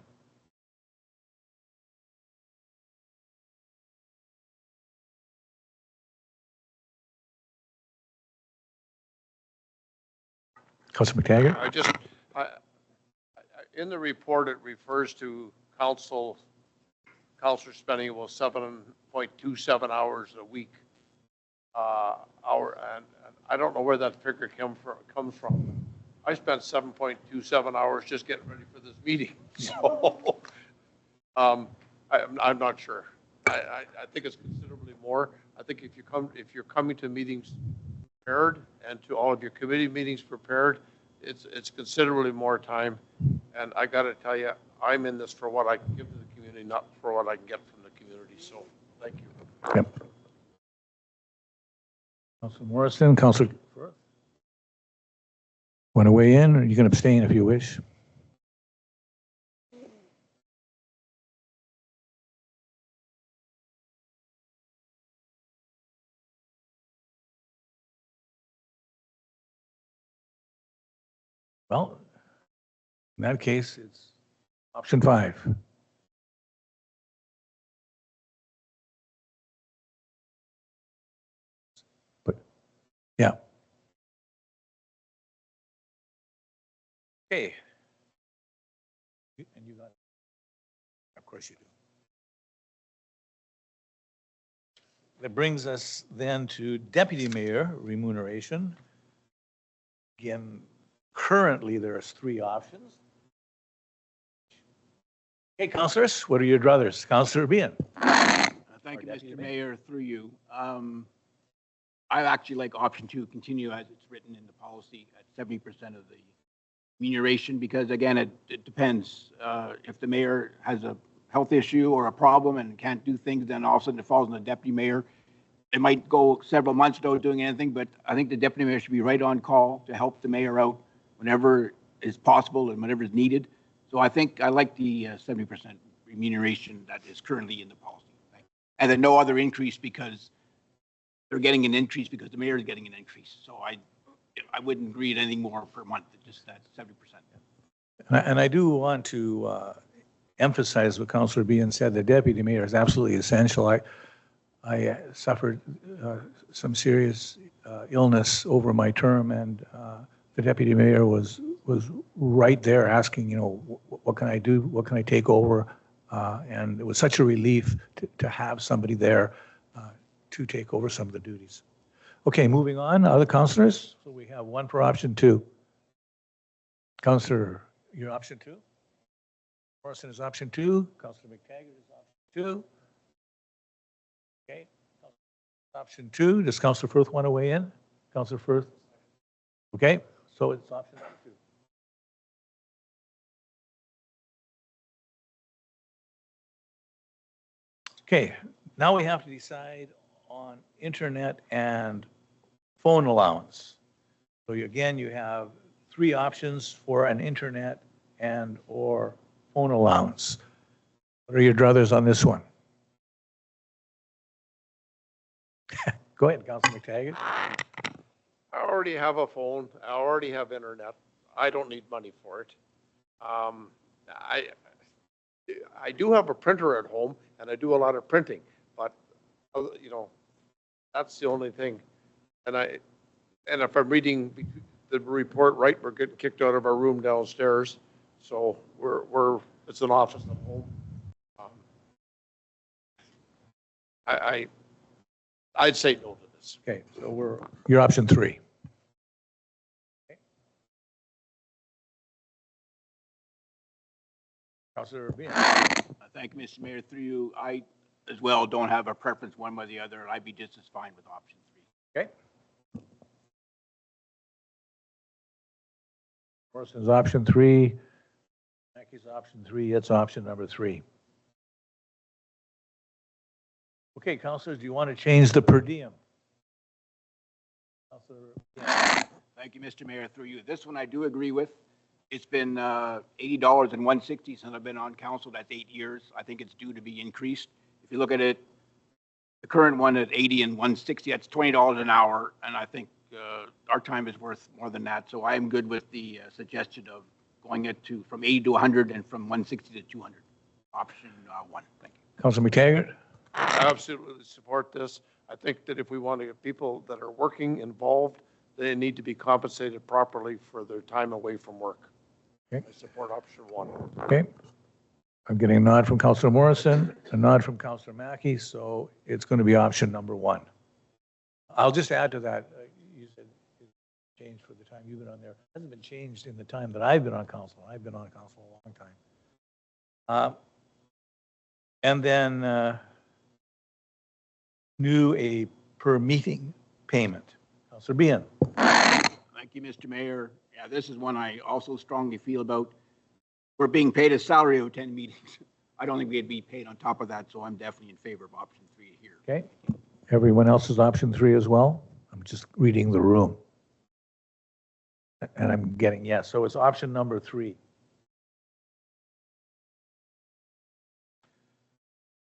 Councilor McTaggart? In the report, it refers to councilor spending about 7.27 hours a week. And I don't know where that figure comes from. I spent 7.27 hours just getting ready for this meeting. So I'm not sure. I think it's considerably more. I think if you're coming to meetings prepared and to all of your committee meetings prepared, it's considerably more time. And I got to tell you, I'm in this for what I can give to the community, not for what I can get from the community. So thank you. Yep. Councilor Morrison, Councilor Firth. Want to weigh in, or you can abstain if you wish? Well, in that case, it's option 5. But, yeah. Okay. And you got it. Of course you do. That brings us then to deputy mayor remuneration. Again, currently there's 3 options. Okay, councilors, what are your druthers? Councilor Bean. Thank you, Mr. Mayor, through you. I actually like option 2, continue as it's written in the policy at 70% of the remuneration, because again, it depends. If the mayor has a health issue or a problem and can't do things, then all of a sudden it falls on the deputy mayor. It might go several months without doing anything, but I think the deputy mayor should be right on call to help the mayor out whenever is possible and whenever is needed. So I think I like the 70% remuneration that is currently in the policy. And then no other increase because they're getting an increase because the mayor is getting an increase. So I wouldn't agree to anything more per month, just that 70%. And I do want to emphasize what Councilor Bean said. The deputy mayor is absolutely essential. I suffered some serious illness over my term, and the deputy mayor was right there asking, you know, what can I do? What can I take over? And it was such a relief to have somebody there to take over some of the duties. Okay, moving on. Other councilors? So we have 1 for option 2. Councilor, your option 2? Morrison is option 2. Councilor McTaggart is option 2. Okay. Option 2. Does Councilor Firth want to weigh in? Councilor Firth? Okay, so it's option 2. Okay, now we have to decide on internet and phone allowance. So again, you have three options for an internet and or phone allowance. What are your druthers on this one? Go ahead, Councilor McTaggart. I already have a phone. I already have internet. I don't need money for it. I do have a printer at home and I do a lot of printing, but you know, that's the only thing. And if I'm reading the report right, we're getting kicked out of our room downstairs. So it's an office at home. I'd say no to this. Okay, so you're option 3. Okay. Councilor Bean. Thank you, Mr. Mayor. Through you, I as well don't have a preference one way or the other. I'd be just as fine with option 3. Okay. Morrison's option 3. Mackey's option 3. It's option number 3. Okay, councilors, do you want to change the per diem? Councilor, yeah. Thank you, Mr. Mayor. Through you. This one I do agree with. It's been $80 and $160 since I've been on council. That's 8 years. I think it's due to be increased. If you look at it, the current one at 80 and 160, that's $20 an hour. And I think our time is worth more than that. So I am good with the suggestion of going it from 80 to 100 and from 160 to 200. Option 1. Thank you. Councilor McTaggart? I absolutely support this. I think that if we want to get people that are working involved, they need to be compensated properly for their time away from work. Okay. I support option 1. Okay. I'm getting a nod from Councilor Morrison, a nod from Councilor Mackey, so it's going to be option number 1. I'll just add to that. You said it's changed for the time you've been on there. It hasn't been changed in the time that I've been on council. I've been on council a long time. And then a per meeting payment. Councilor Bean. Thank you, Mr. Mayor. Yeah, this is one I also strongly feel about. We're being paid a salary of 10 meetings. I don't think we'd be paid on top of that, so I'm definitely in favor of option 3 here. Okay. Everyone else is option 3 as well? I'm just reading the room. And I'm getting yes. So it's option number 3.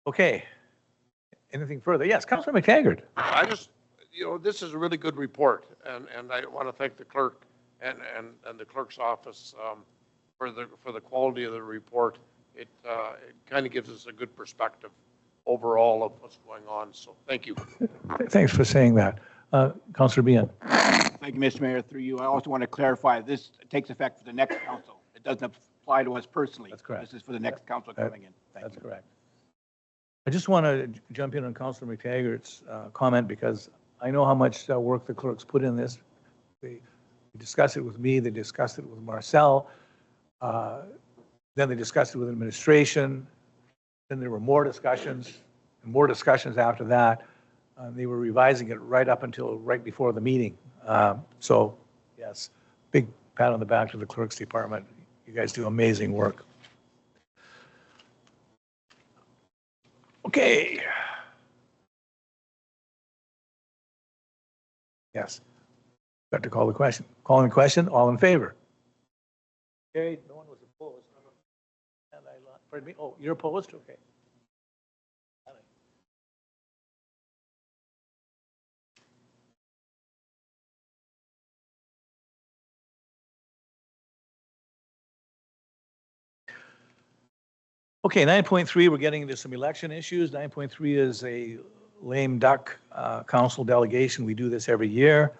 Okay. Anything further? Yes, Councilor McTaggart. I just, this is a really good report, and I want to thank the clerk and the clerk's office for the quality of the report. It kind of gives us a good perspective overall of what's going on. So thank you. Thanks for saying that. Councilor Bean. Thank you, Mr. Mayor. Through you, I also want to clarify this takes effect for the next council. It doesn't apply to us personally. That's correct. This is for the next council coming in. That's correct. I just want to jump in on Councilor McTaggart's comment because I know how much work the clerks put in this. They discussed it with me. They discussed it with Marcel. Then they discussed it with administration. Then there were more discussions and more discussions after that. They were revising it right up until right before the meeting. So yes, big pat on the back to the clerks department. You guys do amazing work. Okay. Yes. Got to call the question. Calling the question. All in favor? Okay. No one was opposed. And pardon me. Oh, you're opposed? Okay. Okay, 9.3, we're getting into some election issues. 9.3 is a lame duck council delegation. We do this every year.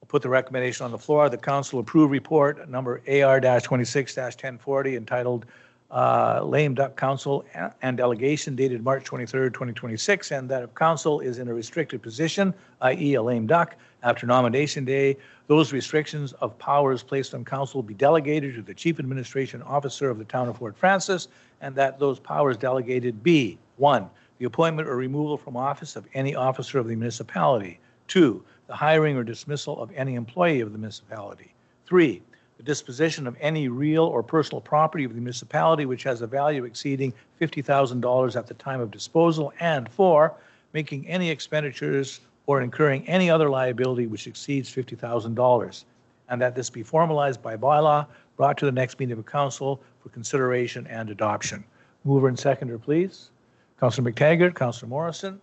I'll put the recommendation on the floor. The council approve report number AR-26-1040 entitled Lame Duck Council and Delegation dated March 23rd, 2026, and that if council is in a restricted position, i.e. a lame duck, after nomination day, those restrictions of powers placed on council be delegated to the Chief Administration Officer of the Town of Fort Francis, and that those powers delegated be, 1, the appointment or removal from office of any officer of the municipality, 2, the hiring or dismissal of any employee of the municipality, 3, the disposition of any real or personal property of the municipality which has a value exceeding $50,000 at the time of disposal, and 4, making any expenditures or incurring any other liability which exceeds $50,000, and that this be formalized by bylaw, brought to the next meeting of council for consideration and adoption. Mover and seconder, please. Councillor McTaggart, Councillor Morrison.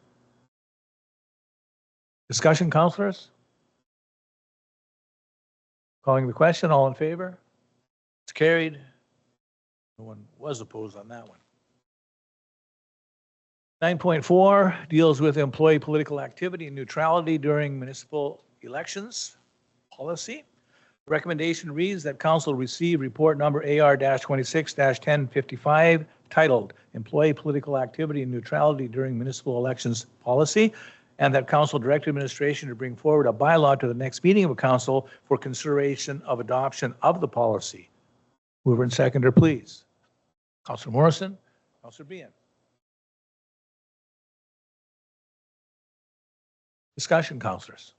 Discussion, councillors? Calling the question, all in favor? It's carried. No one was opposed on that one. 9.4 deals with employee political activity and neutrality during municipal elections policy. The recommendation reads that council receive report number AR-26-1055 titled Employee Political Activity and Neutrality During Municipal Elections Policy, and that council direct administration to bring forward a bylaw to the next meeting of council for consideration of adoption of the policy. Mover and seconder, please. Councillor Morrison, Councillor Behan. Discussion, councillors.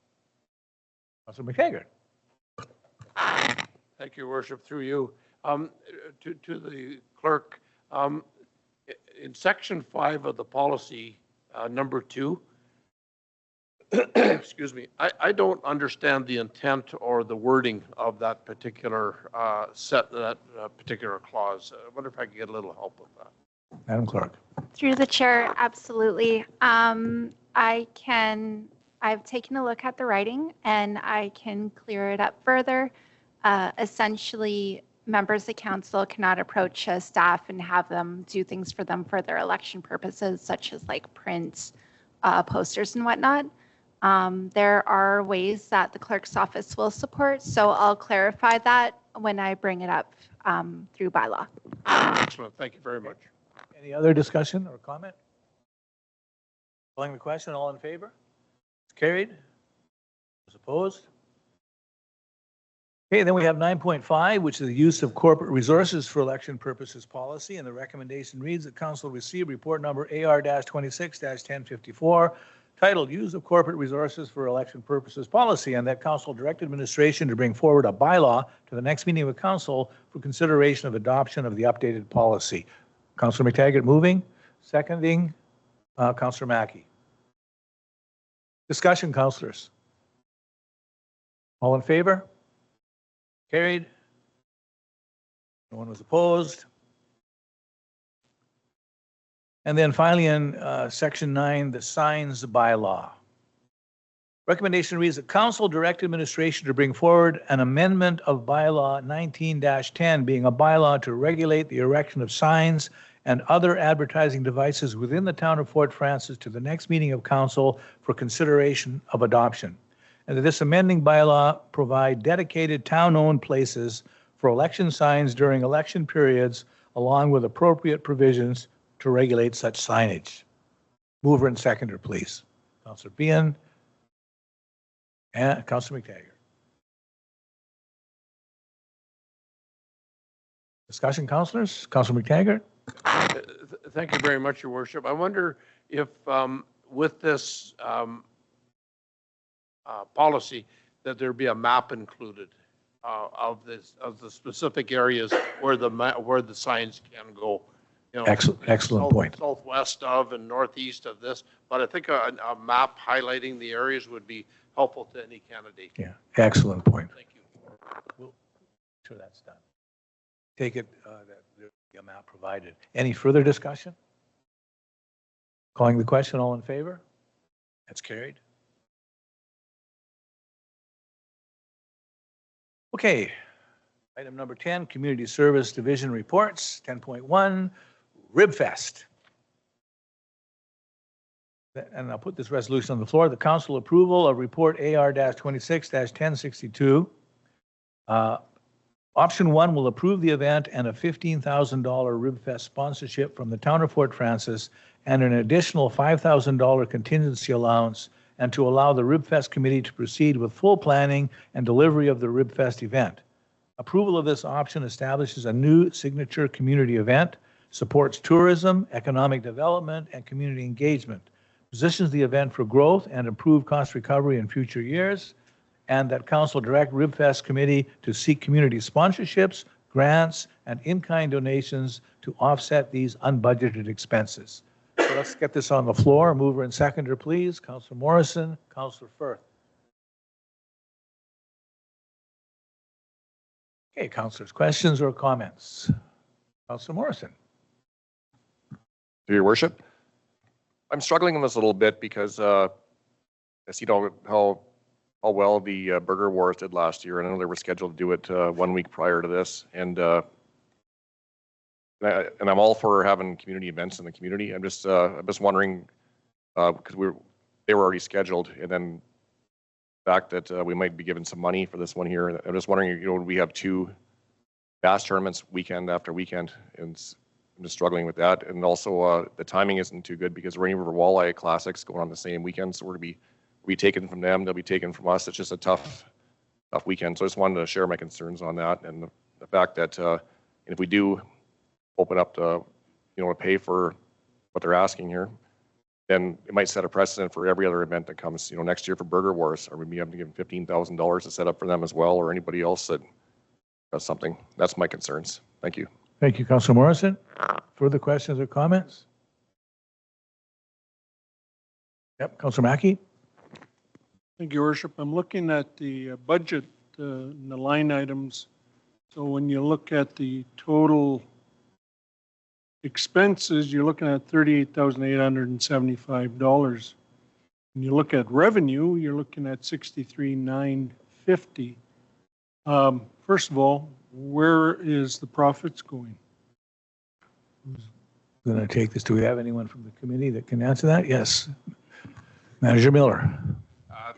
Councillor McTaggart. Thank you, Worship, through you. To the clerk, in section 5 of the policy, number 2, excuse me, I don't understand the intent or the wording of that particular particular clause. I wonder if I could get a little help with that. Madam Clerk. Through the chair, absolutely. I've taken a look at the writing and I can clear it up further. Essentially, members of council cannot approach a staff and have them do things for them for their election purposes, such as like prints, posters and whatnot. There are ways that the clerk's office will support, so I'll clarify that when I bring it up through bylaw. Excellent. Thank you very much. Any other discussion or comment? Calling the question, all in favor? It's carried. Those opposed? Okay, then we have 9.5, which is the use of corporate resources for election purposes policy, and the recommendation reads that council receive report number AR-26-1054 titled Use of Corporate Resources for Election Purposes Policy, and that council direct administration to bring forward a bylaw to the next meeting of council for consideration of adoption of the updated policy. Councillor McTaggart moving, seconding, Councillor Mackey. Discussion, councillors. All in favor? Carried. No one was opposed. And then finally in section 9, the signs bylaw. Recommendation reads that council direct administration to bring forward an amendment of bylaw 19-10, being a bylaw to regulate the erection of signs and other advertising devices within the town of Fort Frances to the next meeting of council for consideration of adoption. And that this amending bylaw provide dedicated town-owned places for election signs during election periods, along with appropriate provisions to regulate such signage. Mover and seconder, please. Councillor Behan and Councillor McTaggart. Discussion, councillors? Councillor McTaggart? Thank you very much, Your Worship. I wonder if with this policy that there be a map included of the specific areas where the signs can go. You know, Excellent point. Southwest of and northeast of this, but I think a map highlighting the areas would be helpful to any candidate. Yeah, excellent point. Thank you. We'll make sure that's done. Take it that there'll be a map provided. Any further discussion? Calling the question, all in favor? That's carried. Okay, item number 10, Community Service Division reports. 10.1, RibFest. And I'll put this resolution on the floor. The council approval of report AR-26-1062. Option 1 will approve the event and a $15,000 RibFest sponsorship from the town of Fort Frances and an additional $5,000 contingency allowance, and to allow the RibFest committee to proceed with full planning and delivery of the RibFest event. Approval of this option establishes a new signature community event, supports tourism, economic development, and community engagement, positions the event for growth and improved cost recovery in future years, and that council direct RibFest committee to seek community sponsorships, grants, and in-kind donations to offset these unbudgeted expenses. So let's get this on the floor. Mover and seconder, please. Councillor Morrison, Councillor Firth. Okay, councillors, questions or comments? Councillor Morrison. Through your worship, I'm struggling with this a little bit because I see how well the Burger Wars did last year, and I know they were scheduled to do it 1 week prior to this, and I'm all for having community events in the community. I'm just wondering because they were already scheduled, and then the fact that we might be given some money for this one here. I'm just wondering, we have 2 bass tournaments weekend after weekend, and I'm just struggling with that. And also the timing isn't too good because Rainy River Walleye Classics going on the same weekend, so we're going to be taken from them, they'll be taken from us. It's just a tough weekend. So I just wanted to share my concerns on that, and the fact that if we do open up to pay for what they're asking here, then it might set a precedent for every other event that comes. Next year for Burger Wars, are we having to give them $15,000 to set up for them as well, or anybody else that does something? That's my concerns. Thank you. Thank you, Councillor Morrison. Further questions or comments? Yep, Councillor Mackey. Thank you, Your Worship. I'm looking at the budget and the line items. So when you look at the total expenses, you're looking at $38,875. When you look at revenue, you're looking at $63,950. First of all, where is the profits going? Who's going to take this? Do we have anyone from the committee that can answer that? Yes. Manager Miller.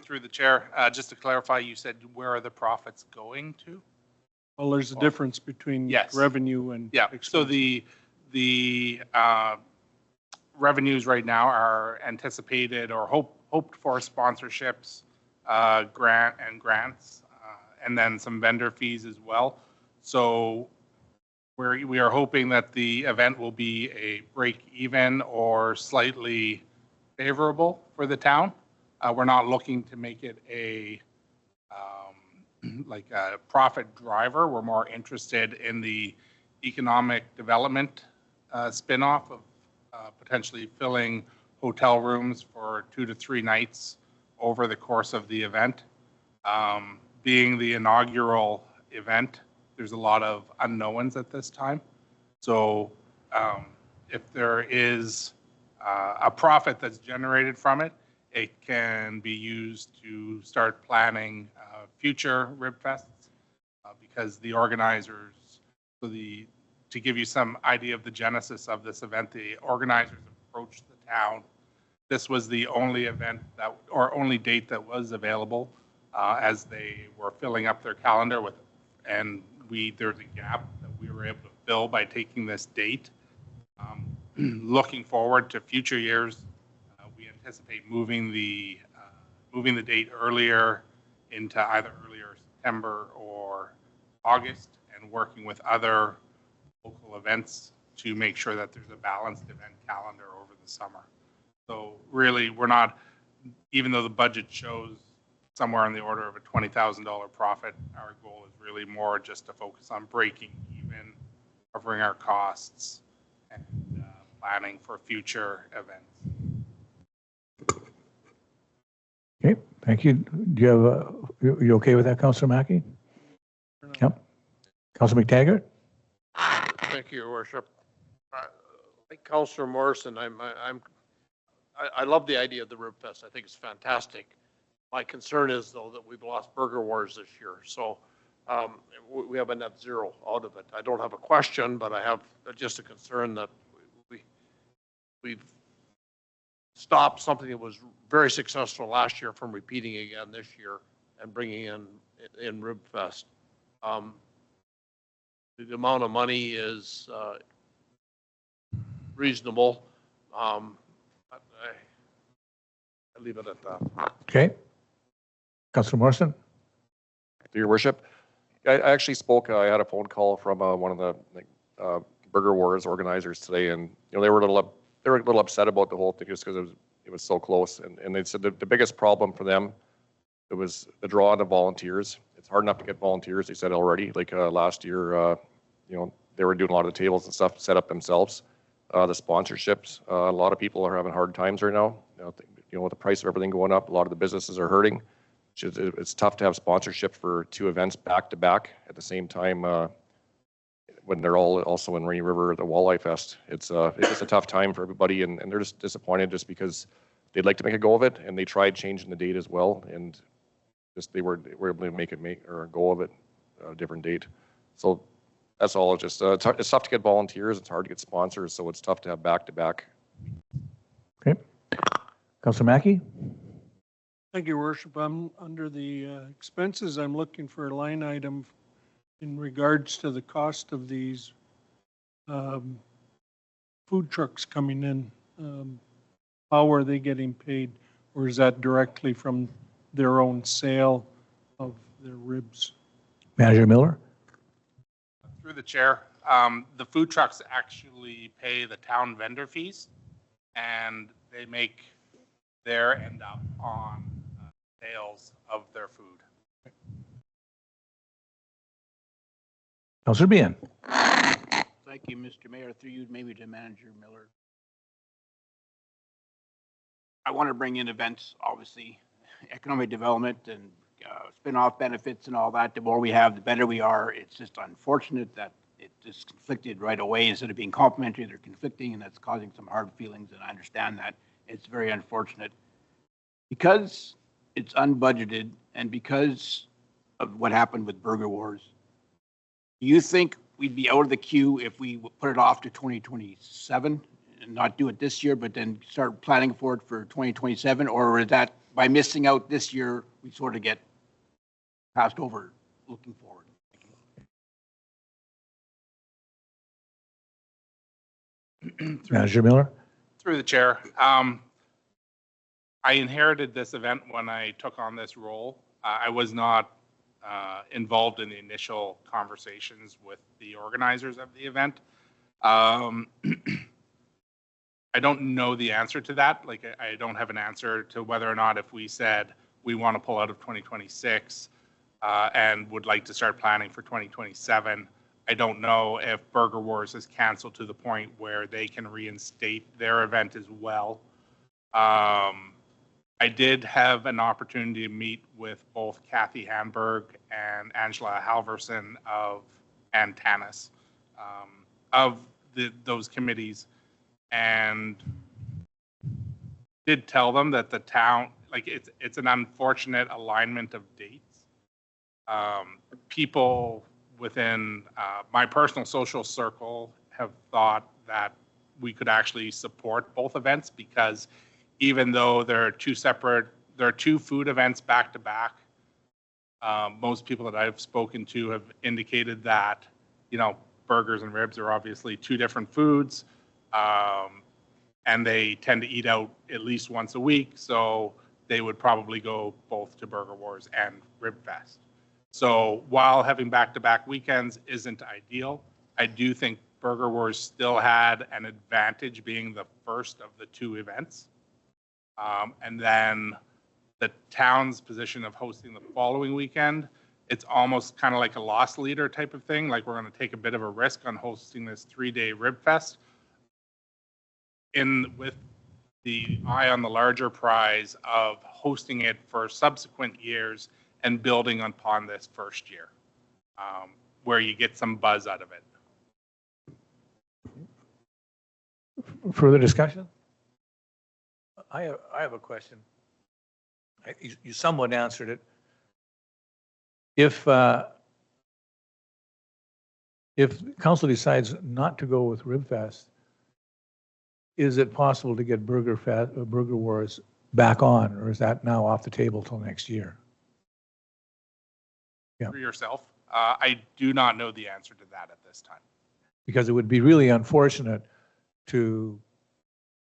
Through the chair, just to clarify, you said where are the profits going to? Well, there's a difference between Yes. revenue and Yeah. So the revenues right now are anticipated or hoped for sponsorships, grants, and then some vendor fees as well. So we are hoping that the event will be a break even or slightly favorable for the town. We're not looking to make it a profit driver. We're more interested in the economic development spinoff of potentially filling hotel rooms for 2 to 3 nights over the course of the event. Being the inaugural event, there's a lot of unknowns at this time. So if there is a profit that's generated from it, it can be used to start planning future RibFests because the organizers, to give you some idea of the genesis of this event, the organizers approached the town. This was the only event only date that was available as they were filling up their calendar with, and there's a gap that we were able to fill by taking this date. Looking forward to future years, we anticipate moving the date earlier into either earlier September or August, and working with other local events to make sure that there's a balanced event calendar over the summer. So really, we're not, even though the budget shows somewhere in the order of a $20,000 profit, our goal is really more just to focus on breaking even, covering our costs, and planning for future events. Okay, thank you. Do you have you okay with that, Councillor Mackey? Yep. Councillor McTaggart? Thank you, Your Worship. Like Councillor Morrison, I love the idea of the RibFest. I think it's fantastic. My concern is, though, that we've lost Burger Wars this year. So we have a net zero out of it. I don't have a question, but I have just a concern that we've stopped something that was very successful last year from repeating again this year and bringing in RibFest. The amount of money is reasonable. I leave it at that. Okay. Councillor Morrison? Your Worship, I actually spoke. I had a phone call from one of the Burger Wars organizers today, and they were a little upset about the whole thing just because it was so close. And they said the biggest problem for them it was the draw on the volunteers. It's hard enough to get volunteers, they said already. Like last year, you know, they were doing a lot of the tables and stuff set up themselves. The sponsorships, a lot of people are having hard times right now. You know, with the price of everything going up, a lot of the businesses are hurting. It's tough to have sponsorship for 2 events back to back at the same time when they're all also in Rainy River, the Walleye Fest. It's just a tough time for everybody, and they're just disappointed just because they'd like to make a go of it, and they tried changing the date as well, and just they were able to make a go of it, a different date. So that's all. It's just it's tough to get volunteers. It's hard to get sponsors, so it's tough to have back to back. Okay. Councilor Mackey? Thank you, Worship. I'm under the expenses. I'm looking for a line item in regards to the cost of these food trucks coming in. How are they getting paid? Or is that directly from their own sale of their ribs? Manager Miller? Through the chair, the food trucks actually pay the town vendor fees, and they make their end up on sales of their food. Councilor Behan? Thank you, Mr. Mayor. Through you, maybe to Manager Miller. I want to bring in events, obviously, economic development and spin-off benefits and all that. The more we have, the better we are. It's just unfortunate that it is conflicted right away. Instead of being complementary, they're conflicting, and that's causing some hard feelings, and I understand that. It's very unfortunate. Because it's unbudgeted and because of what happened with Burger Wars, do you think we'd be out of the queue if we put it off to 2027 and not do it this year, but then start planning for it for 2027? Or is that by missing out this year, we sort of get passed over looking forward? Manager Miller? Through the chair, I inherited this event when I took on this role. I was not involved in the initial conversations with the organizers of the event. I don't know the answer to that. Like, I don't have an answer to whether or not if we said we want to pull out of 2026 and would like to start planning for 2027. I don't know if Burger Wars is canceled to the point where they can reinstate their event as well. I did have an opportunity to meet with both Kathy Hamburg and Angela Halverson of Antanas, of those committees, and did tell them that the town, like, it's an unfortunate alignment of dates. People within my personal social circle have thought that we could actually support both events, because even though there are two food events back to back, most people that I've spoken to have indicated that, you know, burgers and ribs are obviously two different foods, and they tend to eat out at least once a week, so they would probably go both to Burger Wars and Rib Fest. So while having back-to-back weekends isn't ideal, I do think Burger Wars still had an advantage being the first of the two events. And then the town's position of hosting the following weekend, it's almost kind of like a loss leader type of thing. Like, we're going to take a bit of a risk on hosting this 3-day Rib Fest with the eye on the larger prize of hosting it for subsequent years and building upon this first year, where you get some buzz out of it. Further discussion? I have a question. You somewhat answered it. If council decides not to go with Rib Fest, is it possible to get Burger Wars back on, or is that now off the table till next year? Yeah. For yourself, I do not know the answer to that at this time. Because it would be really unfortunate to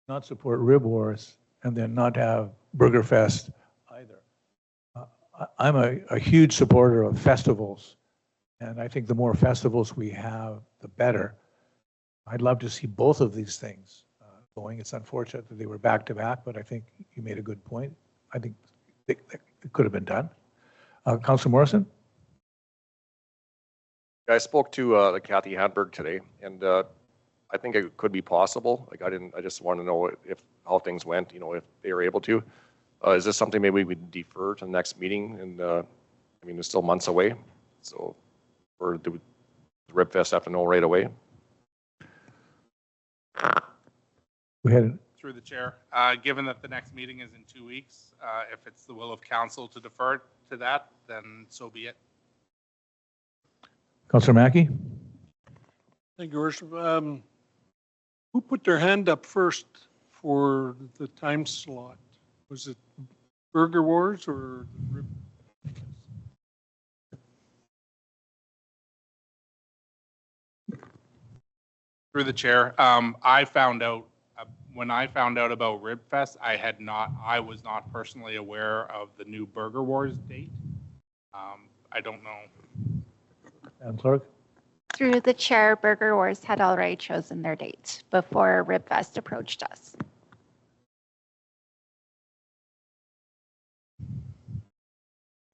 not support Rib Wars and then not have Burger Fest either. I'm a huge supporter of festivals, and I think the more festivals we have, the better. I'd love to see both of these things going. It's unfortunate that they were back to back, but I think you made a good point. I think it could have been done. Councilor Morrison? I spoke to Kathy Handberg today, and I think it could be possible. Like I just want to know how things went, if they were able to. Is this something maybe we defer to the next meeting? And I mean, it's still months away. So, or do the RibFest have to know right away? We had Through the chair, given that the next meeting is in 2 weeks, if it's the will of council to defer to that, then so be it. Councilor Mackey? Thank you, Worship. Who put their hand up first for the time slot? Was it Burger Wars or the Rib? Through the chair, I found out when I found out about RibFest, I was not personally aware of the new Burger Wars date. I don't know. Madam Clerk? Through the chair, Burger Wars had already chosen their date before RibFest approached us.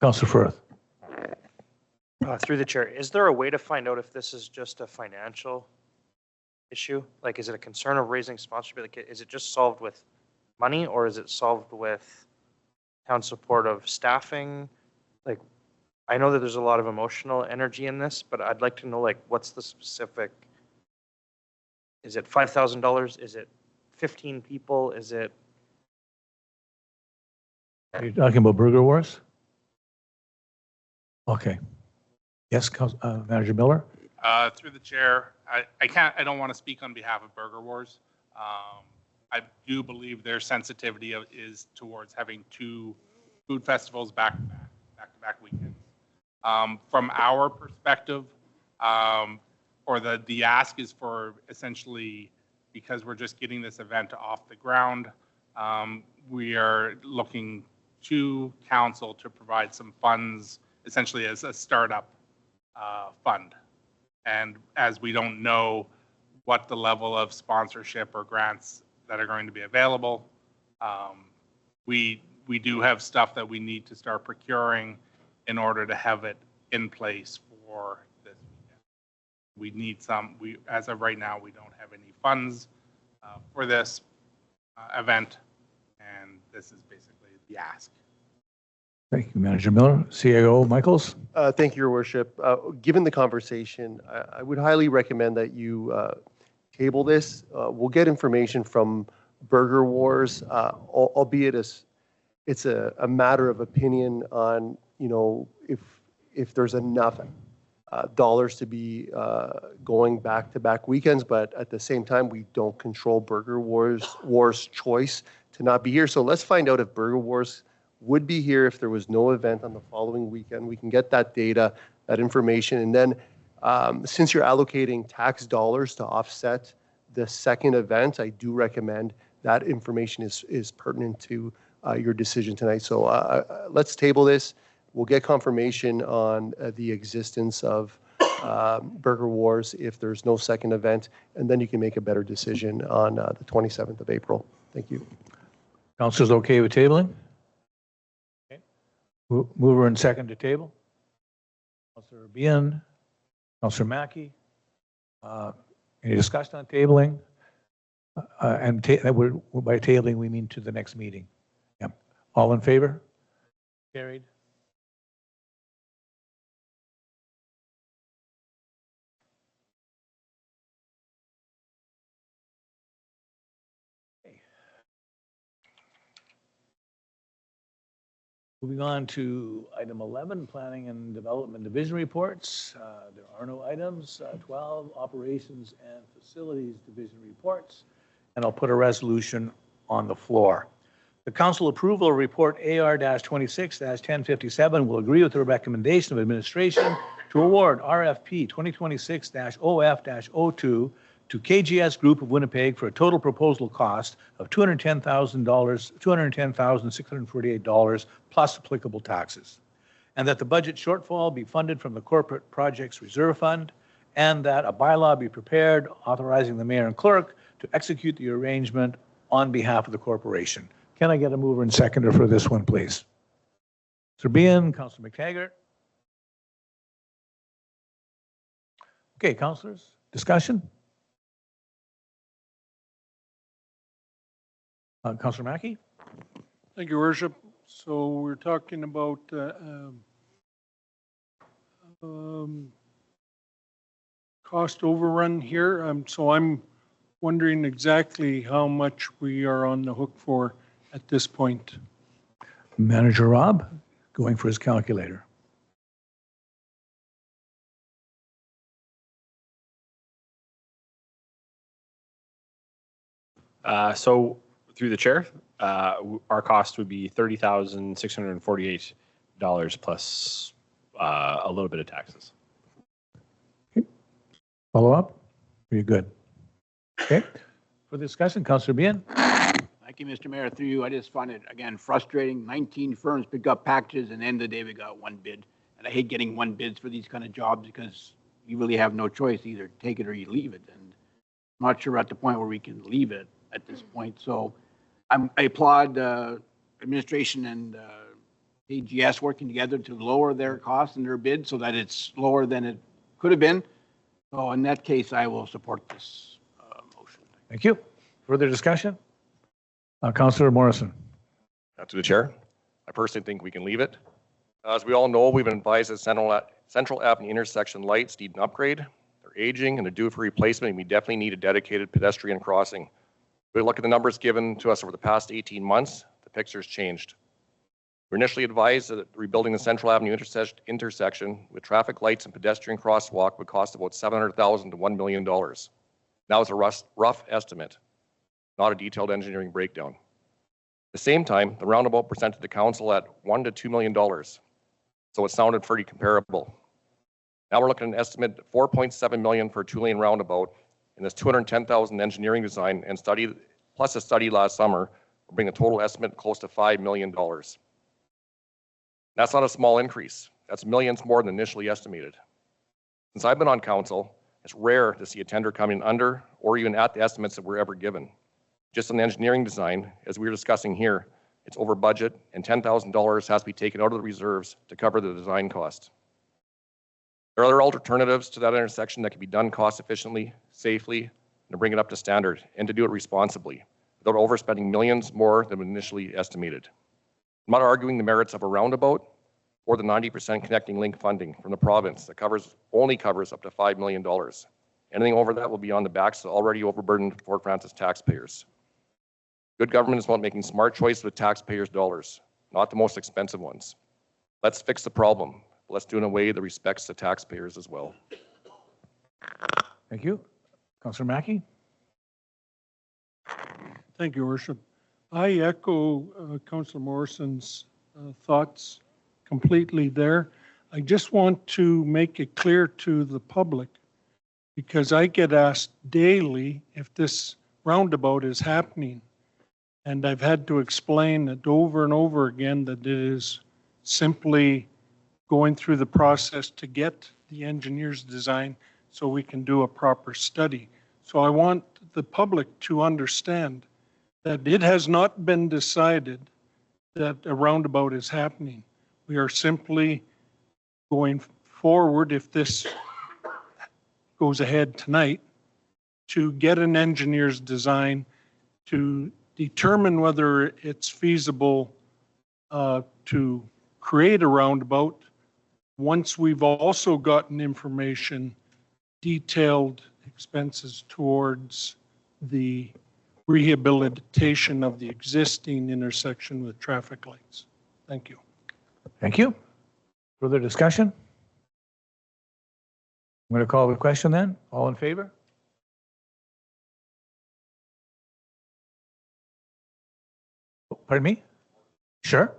Councilor Firth? Through the chair, is there a way to find out if this is just a financial issue? Like, is it a concern of raising sponsorship? Like, is it just solved with money, or is it solved with town support of staffing? Like, I know that there's a lot of emotional energy in this, but I'd like to know, like, what's the specific? Is it $5,000? Is it 15 people? Is it? Are you talking about Burger Wars? Okay. Yes, Manager Miller? Through the chair, I don't want to speak on behalf of Burger Wars. I do believe their sensitivity is towards having 2 food festivals back-to-back weekends. From our perspective, or the ask is for essentially, because we're just getting this event off the ground, we are looking to council to provide some funds, essentially as a startup fund. And as we don't know what the level of sponsorship or grants that are going to be available, we do have stuff that we need to start procuring in order to have it in place for this weekend. We need some, as of right now, we don't have any funds for this event, and this is basically the ask. Thank you, Manager Miller. CAO Michaels? Thank you, Your Worship. Given the conversation, I would highly recommend that you table this. We'll get information from Burger Wars, albeit it's a matter of opinion on, if there's enough dollars to be going back-to-back weekends, but at the same time, we don't control Burger Wars' choice to not be here. So let's find out if Burger Wars would be here if there was no event on the following weekend. We can get that data, that information, and then since you're allocating tax dollars to offset the second event, I do recommend that information is pertinent to your decision tonight. So let's table this. We'll get confirmation on the existence of Burger Wars if there's no second event, and then you can make a better decision on the 27th of April. Thank you. Council's okay with tabling? Okay. Mover and second to table. Councilor Bien, Councilor Mackey. Any discussion on tabling? And by tabling, we mean to the next meeting. Yep. All in favor? Carried. Moving on to item 11, Planning and Development Division reports. There are no items. 12, Operations and Facilities Division reports. And I'll put a resolution on the floor. The council approval of report AR-26-1057 will agree with the recommendation of administration to award RFP 2026-OF-02 to KGS Group of Winnipeg for a total proposal cost of $210,648 plus applicable taxes, and that the budget shortfall be funded from the Corporate Projects Reserve Fund, and that a bylaw be prepared authorizing the mayor and clerk to execute the arrangement on behalf of the corporation. Can I get a mover and seconder for this one, please? Mr. Bean, Councilor McTaggart. Okay, councilors, discussion? Councilor Mackey? Thank you, Worship. So we're talking about cost overrun here. So I'm wondering exactly how much we are on the hook for at this point. Manager Rob, going for his calculator. So through the chair, our cost would be $30,648 plus a little bit of taxes. Follow up? Are you good? Okay. For the discussion, Councilor Bean? Thank you, Mr. Mayor. Through you, I just find it, again, frustrating. 19 firms pick up packages, and at the end of the day, we got one bid. And I hate getting one bids for these kind of jobs because you really have no choice. Either take it or you leave it. And I'm not sure we're at the point where we can leave it at this point. So I applaud administration and AGS working together to lower their costs and their bid so that it's lower than it could have been. So in that case, I will support this motion. Thank you. Further discussion? Councilor Morrison. To the chair, I personally think we can leave it. As we all know, we've been advised that Central Avenue intersection lights need an upgrade. They're aging and they're due for replacement, and we definitely need a dedicated pedestrian crossing. We look at the numbers given to us over the past 18 months, the picture's changed. We were initially advised that rebuilding the Central Avenue intersection with traffic lights and pedestrian crosswalk would cost about $700,000 to $1 million. Now it's a rough estimate, not a detailed engineering breakdown. At the same time, the roundabout presented to council at $1 to $2 million, so it sounded pretty comparable. Now we're looking at an estimate of $4.7 million for a 2-lane roundabout, and this $210,000 engineering design and study, plus a study last summer, will bring the total estimate close to $5 million. That's not a small increase. That's millions more than initially estimated. Since I've been on council, it's rare to see a tender come in under or even at the estimates that were ever given. Just on the engineering design, as we were discussing here, it's over budget and $10,000 has to be taken out of the reserves to cover the design cost. There are other alternatives to that intersection that can be done cost efficiently, safely, and to bring it up to standard and to do it responsibly without overspending millions more than initially estimated. I'm not arguing the merits of a roundabout or the 90% connecting link funding from the province that only covers up to $5 million. Anything over that will be on the backs of already overburdened Fort Frances taxpayers. Good government is about making smart choices with taxpayers' dollars, not the most expensive ones. Let's fix the problem. Let's do it in a way that respects the taxpayers as well. Thank you. Councilor Mackey? Thank you, Worship. I echo Councilor Morrison's thoughts completely there. I just want to make it clear to the public, because I get asked daily if this roundabout is happening. And I've had to explain it over and over again that it is simply going through the process to get the engineer's design so we can do a proper study. So I want the public to understand that it has not been decided that a roundabout is happening. We are simply going forward, if this goes ahead tonight, to get an engineer's design to determine whether it's feasible to create a roundabout. Once we've also gotten information, detailed expenses towards the rehabilitation of the existing intersection with traffic lights. Thank you. Thank you. Further discussion? I'm going to call the question then. All in favor? Pardon me? Sure.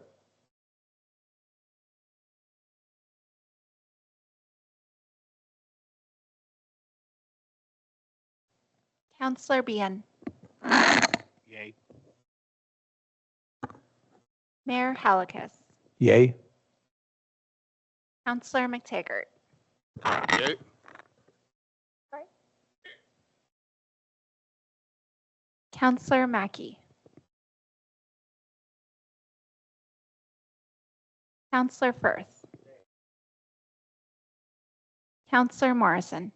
Councillor Bean. Yay. Mayor Halakis. Yay. Councillor McTaggart. Yay. Councillor Mackey. Counselor Firth. Counselor Morrison.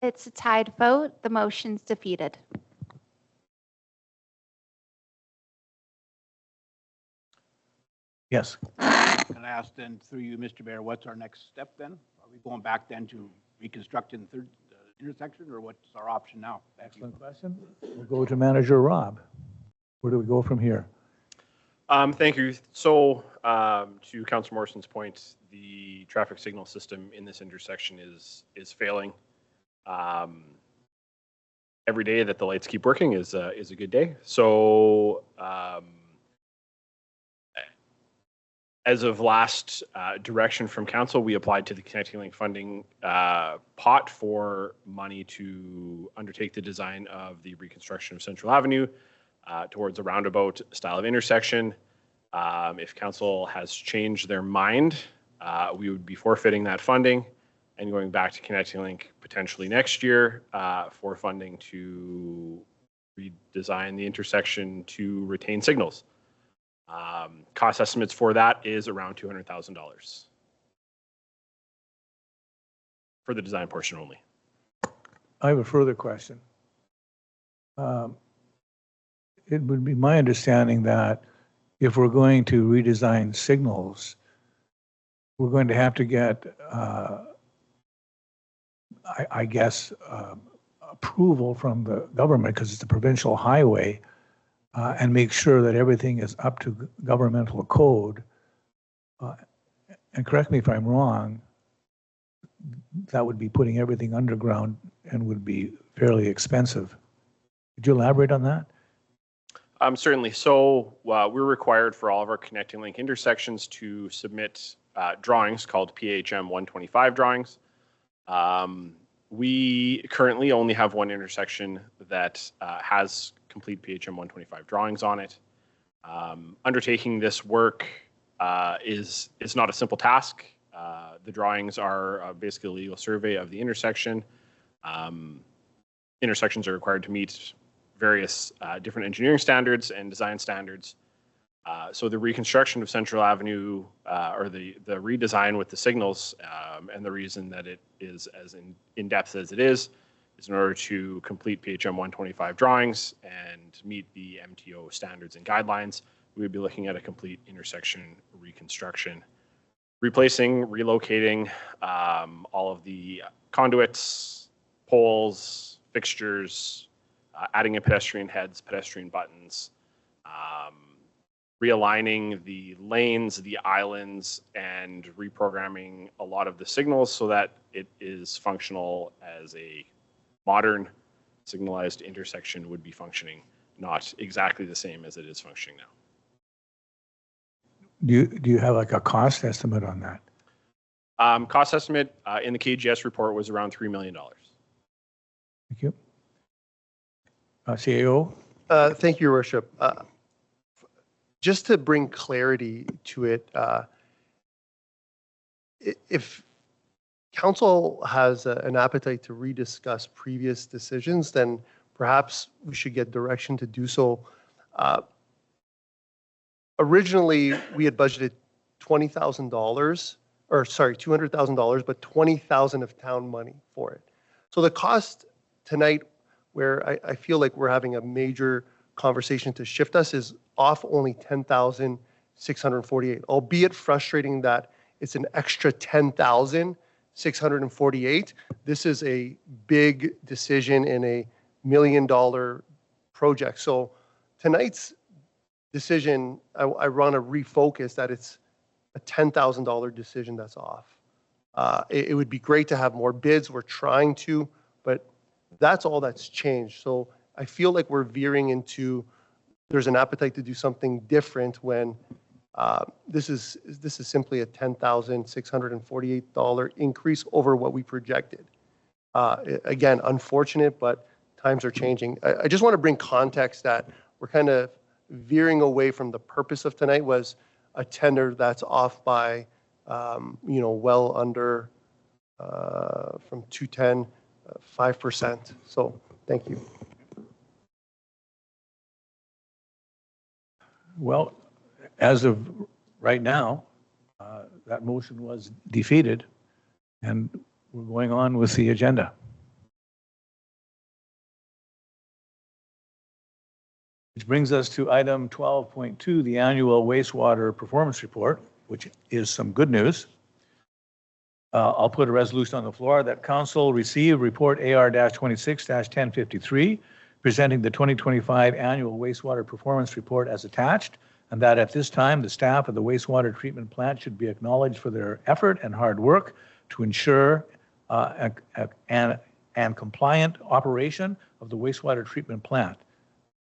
It's a tied vote. The motion's defeated. Yes. Can I ask then through you, Mr. Mayor, what's our next step then? Are we going back then to reconstructing the third intersection, or what's our option now? Excellent question. We'll go to Manager Rob. Where do we go from here? Thank you. So, to Councilor Morrison's point, the traffic signal system in this intersection is failing. Every day that the lights keep working is a good day. So, as of last direction from council, we applied to the Connecting Link funding pot for money to undertake the design of the reconstruction of Central Avenue towards a roundabout style of intersection. If council has changed their mind, we would be forfeiting that funding and going back to Connecting Link potentially next year for funding to redesign the intersection to retain signals. Cost estimates for that is around $200,000 for the design portion only. I have a further question. It would be my understanding that if we're going to redesign signals, we're going to have to get, I guess, approval from the government because it's a provincial highway, and make sure that everything is up to governmental code. And correct me if I'm wrong, that would be putting everything underground and would be fairly expensive. Could you elaborate on that? Certainly. So we're required for all of our Connecting Link intersections to submit drawings called PHM 125 drawings. We currently only have one intersection that has complete PHM 125 drawings on it. Undertaking this work is not a simple task. The drawings are basically a legal survey of the intersection. Intersections are required to meet various different engineering standards and design standards. So the reconstruction of Central Avenue or the redesign with the signals and the reason that it is as in-depth as it is in order to complete PHM 125 drawings and meet the MTO standards and guidelines. We would be looking at a complete intersection reconstruction, replacing, relocating all of the conduits, poles, fixtures, adding in pedestrian heads, pedestrian buttons, realigning the lanes, the islands, and reprogramming a lot of the signals so that it is functional as a modern signalized intersection would be functioning, not exactly the same as it is functioning now. Do you have like a cost estimate on that? Cost estimate in the KGS report was around $3 million. Thank you. CAO? Thank you, Your Worship. Just to bring clarity to it, if council has an appetite to rediscuss previous decisions, then perhaps we should get direction to do so. Originally, we had budgeted $20,000, or sorry, $200,000, but $20,000 of town money for it. So the cost tonight, where I feel like we're having a major conversation to shift us, is off only $10,648, albeit frustrating that it's an extra $10,648. This is a big decision in a $1 million project. So tonight's decision, I want to refocus that it's a $10,000 decision that's off. It would be great to have more bids. We're trying to, but that's all that's changed. So I feel like we're veering into, there's an appetite to do something different when this is simply a $10,648 increase over what we projected. Again, unfortunate, but times are changing. I just want to bring context that we're kind of veering away from the purpose of tonight was a tender that's off by, well under from 210, 5%. So thank you. Well, as of right now, that motion was defeated, and we're going on with the agenda. Which brings us to item 12.2, the annual wastewater performance report, which is some good news. I'll put a resolution on the floor that council receive report AR-26-1053, presenting the 2025 annual wastewater performance report as attached, and that at this time, the staff of the wastewater treatment plant should be acknowledged for their effort and hard work to ensure and compliant operation of the wastewater treatment plant.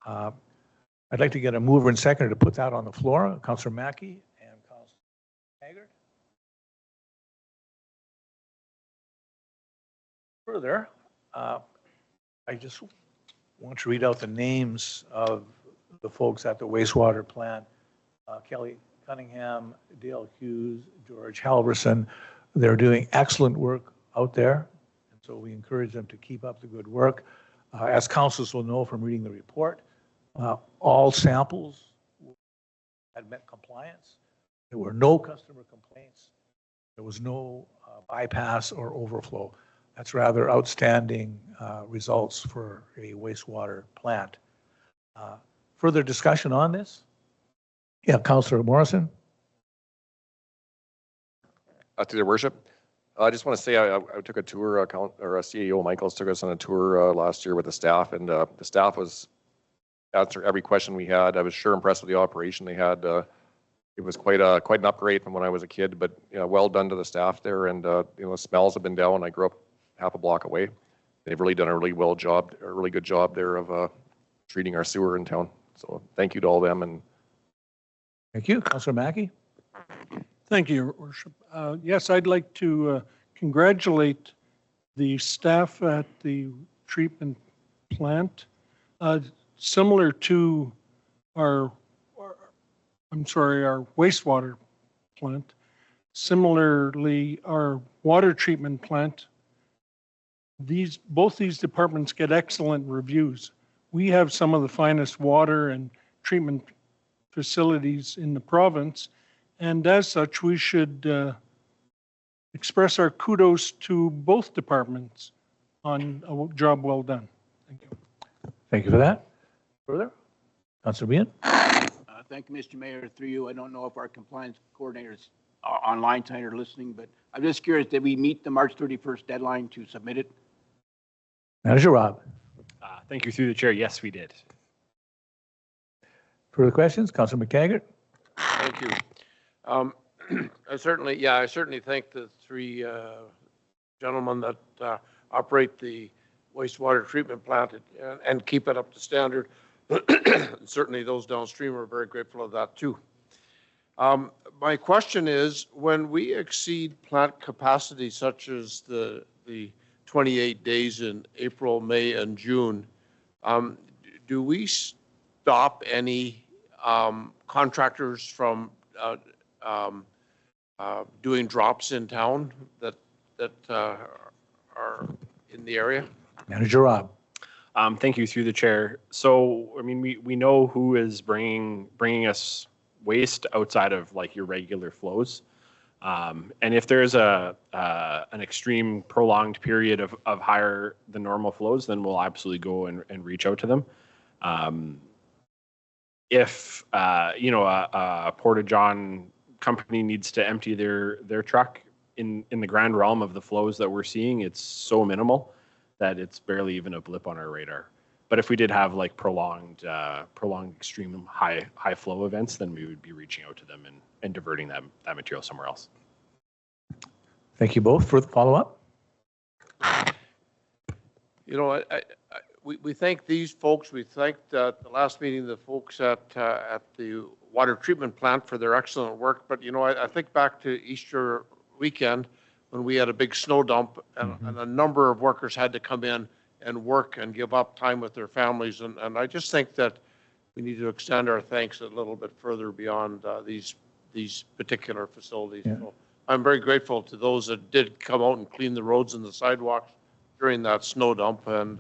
I'd like to get a mover and seconder to put that on the floor. Councillor Mackey and Councillor Haggard. Further, I just want to read out the names of the folks at the wastewater plant. Kelly Cunningham, Dale Hughes, George Halverson. They're doing excellent work out there, and so we encourage them to keep up the good work. As councils will know from reading the report, all samples had met compliance. There were no customer complaints. There was no bypass or overflow. That's rather outstanding results for a wastewater plant. Further discussion on this? Yeah, Councillor Morrison. To their worship, I just want to say I took a tour, CEO Michaels took us on a tour last year with the staff, and the staff was answer every question we had. I was sure impressed with the operation they had. It was quite an upgrade from when I was a kid, but well done to the staff there. And the smells have been down. I grew up half a block away. They've really done a really good job there of treating our sewer in town. So thank you to all them. And thank you, Councillor Mackey. Thank you, Your Worship. Yes, I'd like to congratulate the staff at the treatment plant. Similar to our wastewater plant, similarly, our water treatment plant, both these departments get excellent reviews. We have some of the finest water and treatment facilities in the province, and as such, we should express our kudos to both departments on a job well done. Thank you. Thank you for that. Further? Councillor Behan. Thank you, Mr. Mayor. Through you, I don't know if our compliance coordinators are online tonight or listening, but I'm just curious, did we meet the March 31st deadline to submit it? Manager Rob. Thank you, through the chair. Yes, we did. Further questions? Councillor McTaggart. Thank you. I certainly thank the three gentlemen that operate the wastewater treatment plant and keep it up to standard. Certainly those downstream are very grateful of that too. My question is, when we exceed plant capacity such as the 28 days in April, May, and June, do we stop any contractors from doing drops in town that are in the area? Manager Rob. Thank you, through the chair. So, I mean, we know who is bringing us waste outside of like your regular flows. And if there's an extreme prolonged period of higher than normal flows, then we'll absolutely go and reach out to them. If a Porta-John company needs to empty their truck in the grand realm of the flows that we're seeing, it's so minimal that it's barely even a blip on our radar. But if we did have like prolonged extreme high flow events, then we would be reaching out to them and diverting that material somewhere else. Thank you both for the follow-up. We thank these folks. We thanked the last meeting the folks at the water treatment plant for their excellent work. But I think back to Easter weekend when we had a big snow dump and a number of workers had to come in and work and give up time with their families. And I just think that we need to extend our thanks a little bit further beyond these particular facilities. Yeah. So I'm very grateful to those that did come out and clean the roads and the sidewalks during that snow dump. And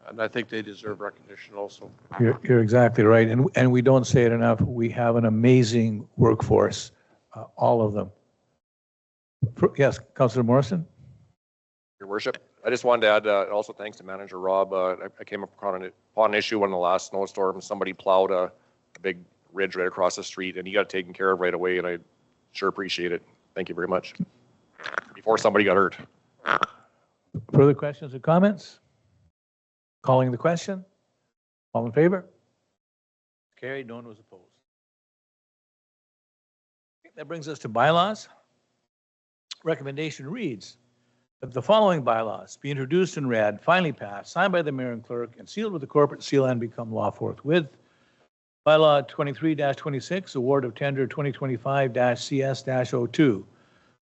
And I think they deserve recognition also. You're exactly right. And we don't say it enough. We have an amazing workforce, all of them. Yes, Councillor Morrison? Your worship, I just wanted to add, also thanks to Manager Rob. I came upon an issue when the last snowstorm, somebody plowed a big ridge right across the street, and he got it taken care of right away, and I sure appreciate it. Thank you very much. Before somebody got hurt. Further questions or comments? Calling the question. All in favor? Carried. No one was opposed. That brings us to bylaws. Recommendation reads that the following bylaws be introduced and read, finally passed, signed by the mayor and clerk, and sealed with the corporate seal and become law forthwith. Bylaw 23-26, award of tender 2025-CS-02.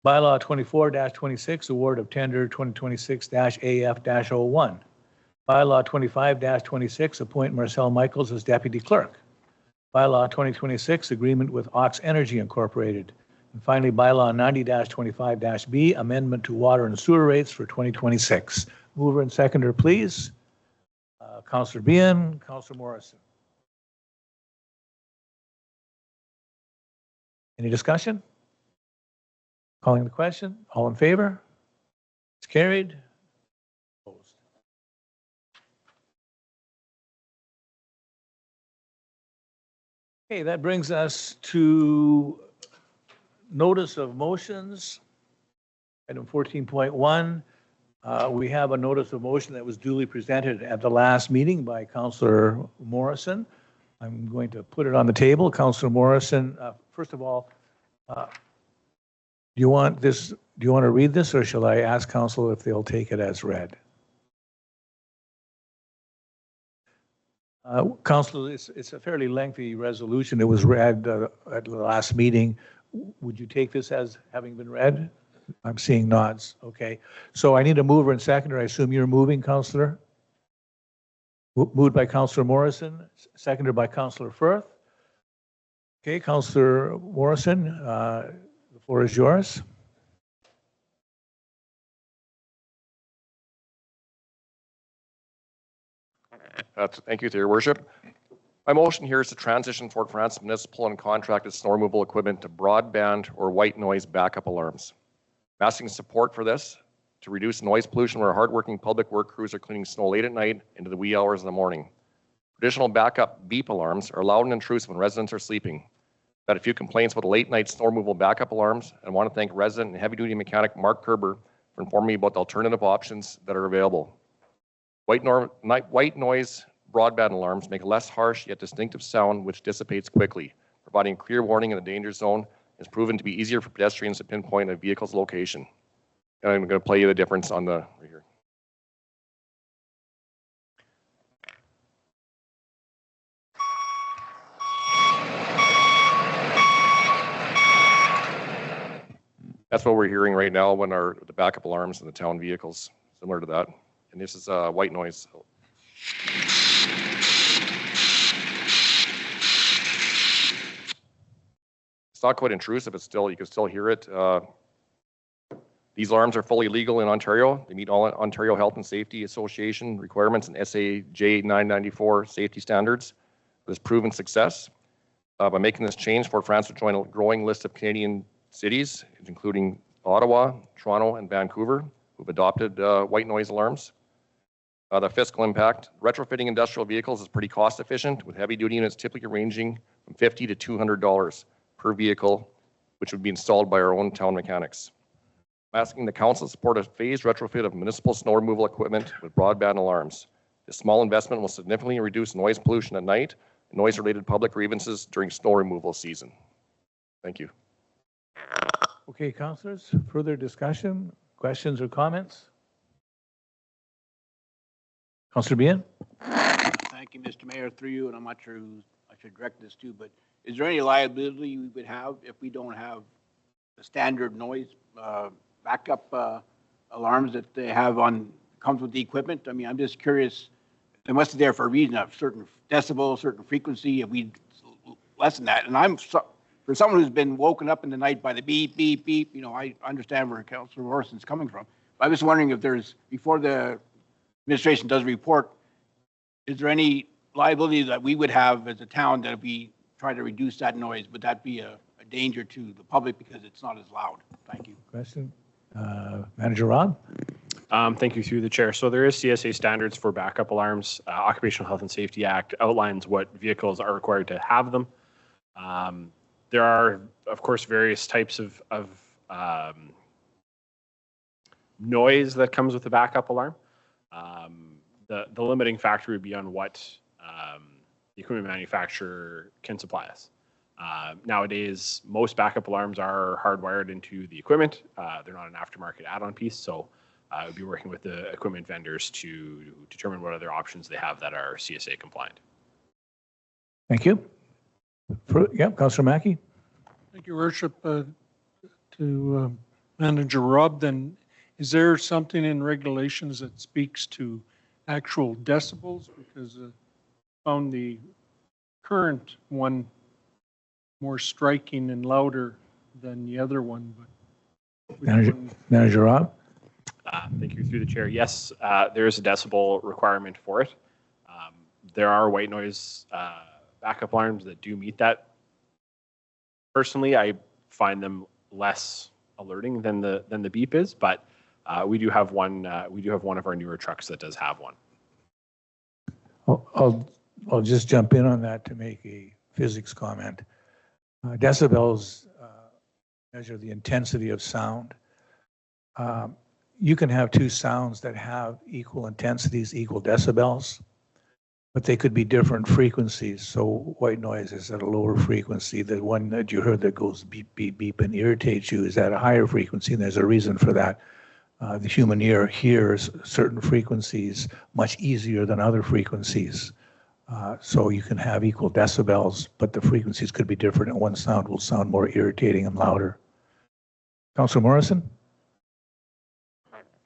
Bylaw 24-26, award of tender 2026-AF-01. Bylaw 25-26, appoint Marcel Michaels as deputy clerk. Bylaw 2026, agreement with Ox Energy Incorporated. And finally, bylaw 90-25-B, amendment to water and sewer rates for 2026. Mover and seconder, please. Councillor Behan, Councillor Morrison. Any discussion? Calling the question. All in favor? It's carried. Opposed. Okay, that brings us to notice of motions. Item 14.1. We have a notice of motion that was duly presented at the last meeting by Councillor Morrison. I'm going to put it on the table. Councillor Morrison, first of all, do you want this? Do you want to read this, or shall I ask council if they'll take it as read? Council, it's a fairly lengthy resolution. It was read at the last meeting. Would you take this as having been read? I'm seeing nods. Okay. So I need a mover and seconder. I assume you're moving, Councillor? Moved by Councillor Morrison, seconded by Councillor Firth. Okay, Councillor Morrison, the floor is yours. Thank you, Your Worship. My motion here is to transition Fort Frances municipal and contracted snow removal equipment to broadband or white noise backup alarms. I'm asking support for this to reduce noise pollution where hardworking public work crews are cleaning snow late at night into the wee hours of the morning. Traditional backup beep alarms are loud and intrusive when residents are sleeping. I've had a few complaints about the late night snow removal backup alarms, and I want to thank resident and heavy duty mechanic Mark Kerber for informing me about the alternative options that are available. White noise broadband alarms make a less harsh yet distinctive sound which dissipates quickly, providing clear warning in the danger zone. Is proven to be easier for pedestrians to pinpoint a vehicle's location. And I'm going to play you the difference on the right here. That's what we're hearing right now when the backup alarms in the town vehicles, similar to that. And this is white noise. It's not quite intrusive, but still, you can still hear it. These alarms are fully legal in Ontario. They meet all Ontario Health and Safety Association requirements and SAJ 994 safety standards. This proven success. By making this change, Fort Frances will join a growing list of Canadian cities, including Ottawa, Toronto, and Vancouver, who've adopted white noise alarms. The fiscal impact, retrofitting industrial vehicles is pretty cost efficient, with heavy duty units typically ranging from $50 to $200 per vehicle, which would be installed by our own town mechanics. I'm asking the council to support a phased retrofit of municipal snow removal equipment with broadband alarms. This small investment will significantly reduce noise pollution at night and noise-related public grievances during snow removal season. Thank you. Okay, councillors, further discussion, questions or comments? Councillor Behan? Thank you, Mr. Mayor, through you, and I'm not sure who I should direct this to, but is there any liability we would have if we don't have the standard noise backup alarms that they have comes with the equipment? I mean, I'm just curious. They must be there for a reason, a certain decibel, certain frequency, if we lessen that. And for someone who's been woken up in the night by the beep, beep, beep, I understand where Councillor Morrison's coming from. But I was wondering if before the administration does a report, is there any liability that we would have as a town that if we try to reduce that noise, would that be a danger to the public because it's not as loud? Thank you. Question? Manager Rob? Thank you through the chair. So there is CSA standards for backup alarms. Occupational Health and Safety Act outlines what vehicles are required to have them. There are, of course, various types of noise that comes with the backup alarm. The limiting factor would be on what the equipment manufacturer can supply us. Nowadays, most backup alarms are hardwired into the equipment. They're not an aftermarket add-on piece, so I would be working with the equipment vendors to determine what other options they have that are CSA compliant. Thank you. Councillor Mackey? Thank you, Worship. To Manager Rob, then, is there something in regulations that speaks to actual decibels? Because I found the current one more striking and louder than the other one. But Manager Rob? Thank you through the chair. Yes, there is a decibel requirement for it. There are white noise backup alarms that do meet that. Personally, I find them less alerting than the beep is, but we do have one. We do have one of our newer trucks that does have one. I'll just jump in on that to make a physics comment. Decibels measure the intensity of sound. You can have two sounds that have equal intensities, equal decibels, but they could be different frequencies. So white noise is at a lower frequency. The one that you heard that goes beep, beep, beep and irritates you is at a higher frequency, and there's a reason for that. The human ear hears certain frequencies much easier than other frequencies. So you can have equal decibels, but the frequencies could be different, and one sound will sound more irritating and louder. Councillor Morrison?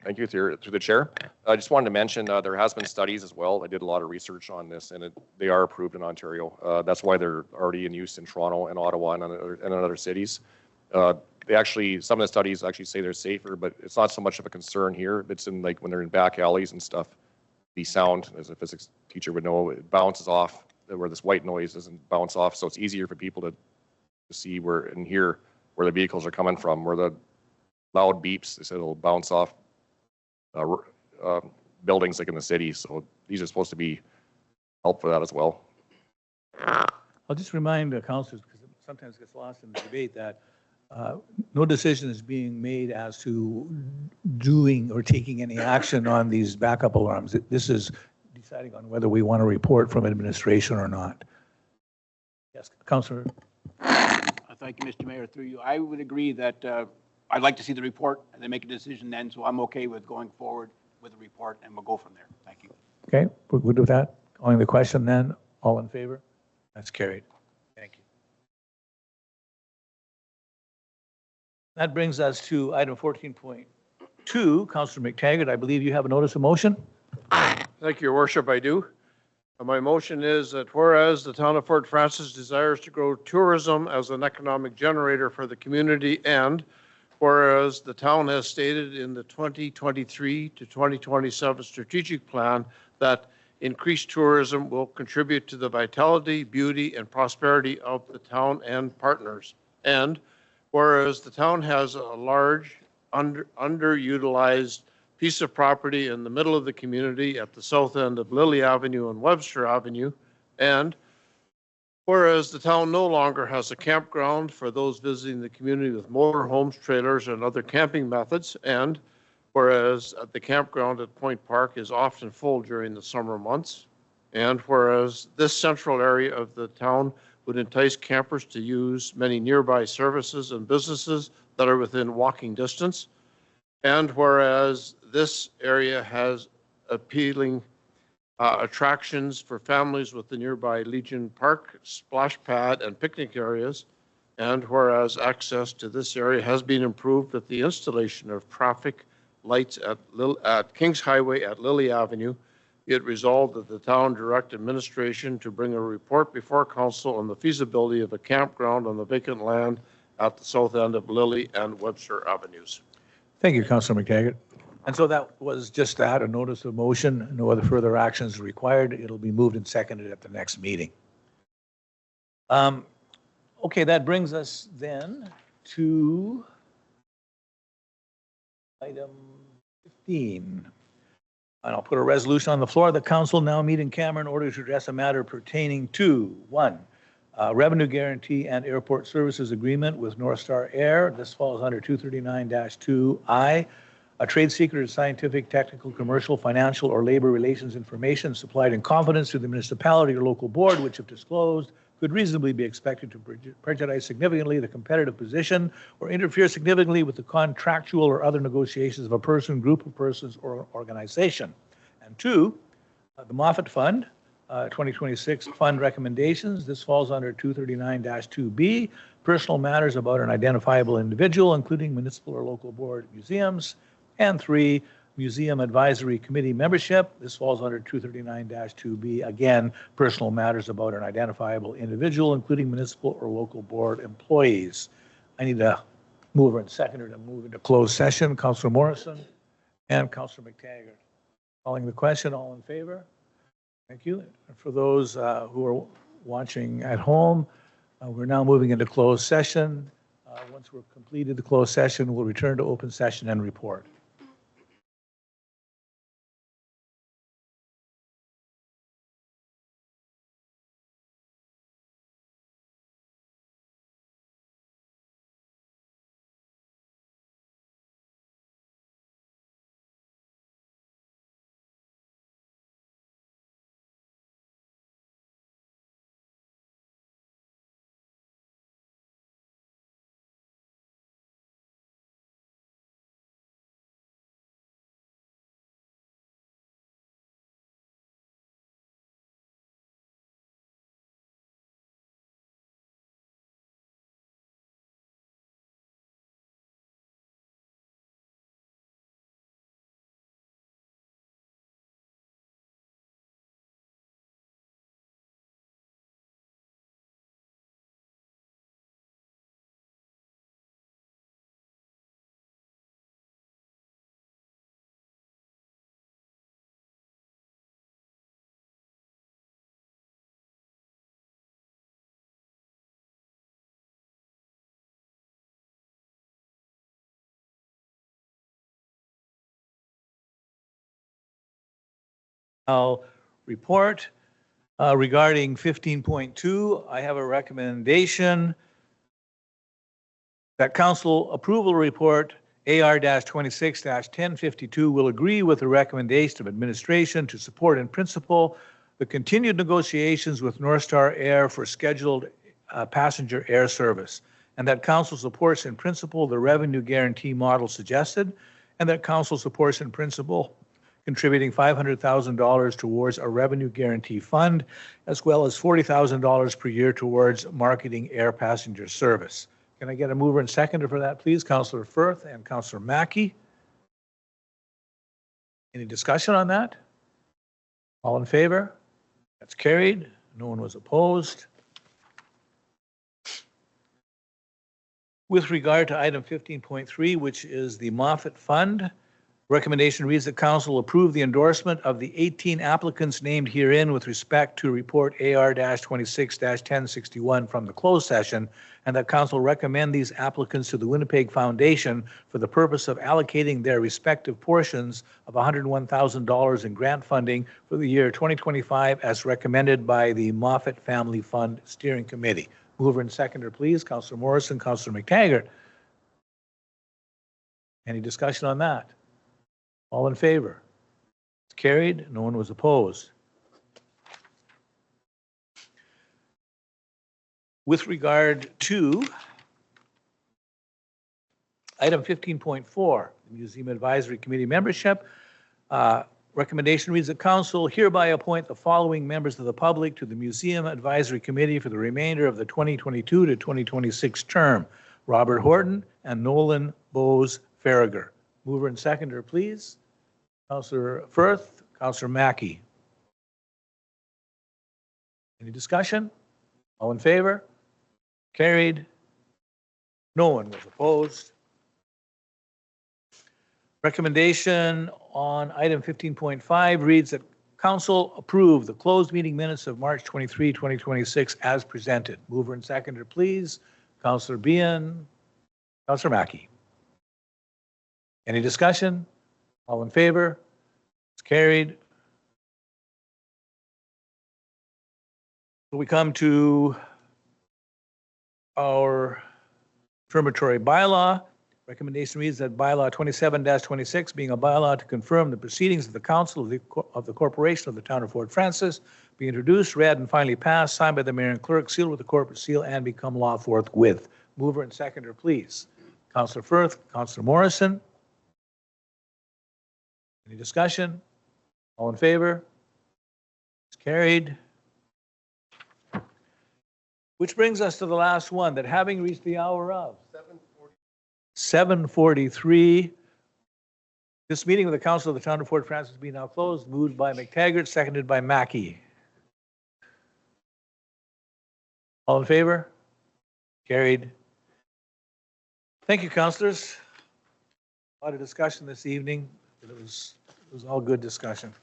Thank you, through the chair. I just wanted to mention there has been studies as well. I did a lot of research on this, and they are approved in Ontario. That's why they're already in use in Toronto and Ottawa and in other cities. They actually, some of the studies actually say they're safer, but it's not so much of a concern here. It's in like when they're in back alleys and stuff. The sound, as a physics teacher would know, it bounces off where this white noise doesn't bounce off. So it's easier for people to see where and hear where the vehicles are coming from. Where the loud beeps, they said it'll bounce off buildings like in the city. So these are supposed to be help for that as well. I'll just remind the councillors, because it sometimes gets lost in the debate, that no decision is being made as to doing or taking any action on these backup alarms. This is deciding on whether we want a report from administration or not. Yes, Councillor. Thank you, Mr. Mayor. Through you, I would agree that I'd like to see the report and then make a decision then. So I'm okay with going forward with the report, and we'll go from there. Thank you. Okay, we're good with that. Calling the question then. All in favor? That's carried. Thank you. That brings us to item 14.2. Councillor McTaggart, I believe you have a notice of motion. Thank you, Your Worship, I do. My motion is that whereas the town of Fort Frances desires to grow tourism as an economic generator for the community, and whereas the town has stated in the 2023 to 2027 strategic plan that increased tourism will contribute to the vitality, beauty, and prosperity of the town and partners. And whereas the town has a large, underutilized piece of property in the middle of the community at the south end of Lily Avenue and Webster Avenue, and whereas the town no longer has a campground for those visiting the community with motorhomes, trailers, and other camping methods, and whereas the campground at Point Park is often full during the summer months, and whereas this central area of the town would entice campers to use many nearby services and businesses that are within walking distance, and whereas this area has appealing attractions for families with the nearby Legion Park, splash pad, and picnic areas, and whereas access to this area has been improved with the installation of traffic lights at Kings Highway at Lily Avenue, it resolved that the town direct administration to bring a report before council on the feasibility of a campground on the vacant land at the south end of Lily and Webster Avenues. Thank you, Councillor McTaggart. And so that was just that, a notice of motion. No other further actions required. It'll be moved and seconded at the next meeting. Okay, that brings us then to item 15. And I'll put a resolution on the floor. The council now meet in camera in order to address a matter pertaining to, one, revenue guarantee and airport services agreement with North Star Air. This falls under 239-2I. A trade secret of scientific, technical, commercial, financial, or labor relations information supplied in confidence to the municipality or local board, which if disclosed, could reasonably be expected to prejudice significantly the competitive position or interfere significantly with the contractual or other negotiations of a person, group of persons, or organization. And two, the Moffett Fund, 2026 fund recommendations. This falls under 239-2B, personal matters about an identifiable individual, including municipal or local board museums. And three, Museum Advisory Committee membership. This falls under 239-2B. Again, personal matters about an identifiable individual, including municipal or local board employees. I need a mover and seconder to move into closed session. Councillor Morrison and Councillor McTaggart. Calling the question, all in favor? Thank you. And for those who are watching at home, we're now moving into closed session. Once we're completed the closed session, we'll return to open session and report. I'll report regarding 15.2. I have a recommendation that council approval report AR-26-1052 will agree with the recommendation of administration to support in principle the continued negotiations with North Star Air for scheduled passenger air service, and that council supports in principle the revenue guarantee model suggested, and that council supports in principle contributing $500,000 towards a revenue guarantee fund, as well as $40,000 per year towards marketing air passenger service. Can I get a mover and seconder for that, please? Councillor Firth and Councillor Mackey. Any discussion on that? All in favor? That's carried. No one was opposed. With regard to item 15.3, which is the Moffett Fund, recommendation reads that council approve the endorsement of the 18 applicants named herein with respect to report AR-26-1061 from the closed session, and that council recommend these applicants to the Winnipeg Foundation for the purpose of allocating their respective portions of $101,000 in grant funding for the year 2025 as recommended by the Moffett Family Fund Steering Committee. Mover and seconder, please. Councillor Morrison, Councillor McTaggart. Any discussion on that? All in favor? It's carried. No one was opposed. With regard to item 15.4, the Museum Advisory Committee membership, recommendation reads that council hereby appoint the following members of the public to the Museum Advisory Committee for the remainder of the 2022 to 2026 term. Robert Horton and Nolan Bose Farragher. Mover and seconder, please. Councillor Firth, Councillor Mackey. Any discussion? All in favor? Carried. No one was opposed. Recommendation on item 15.5 reads that council approve the closed meeting minutes of March 23, 2026 as presented. Mover and seconder, please. Councillor Behan, Councillor Mackey. Any discussion? All in favor? It's carried. We come to our affirmatory bylaw. Recommendation reads that bylaw 27-26, being a bylaw to confirm the proceedings of the council of the corporation of the town of Fort Francis, be introduced, read, and finally passed, signed by the mayor and clerk, sealed with the corporate seal, and become law forthwith. Mover and seconder, please. Councillor Firth, Councillor Morrison. Any discussion? All in favor? It's carried. Which brings us to the last one, that having reached the hour of 7:43, this meeting of the council of the town of Fort Francis be now closed. Moved by McTaggart, seconded by Mackey. All in favor? Carried. Thank you, councilors. A lot of discussion this evening. It was all good discussion.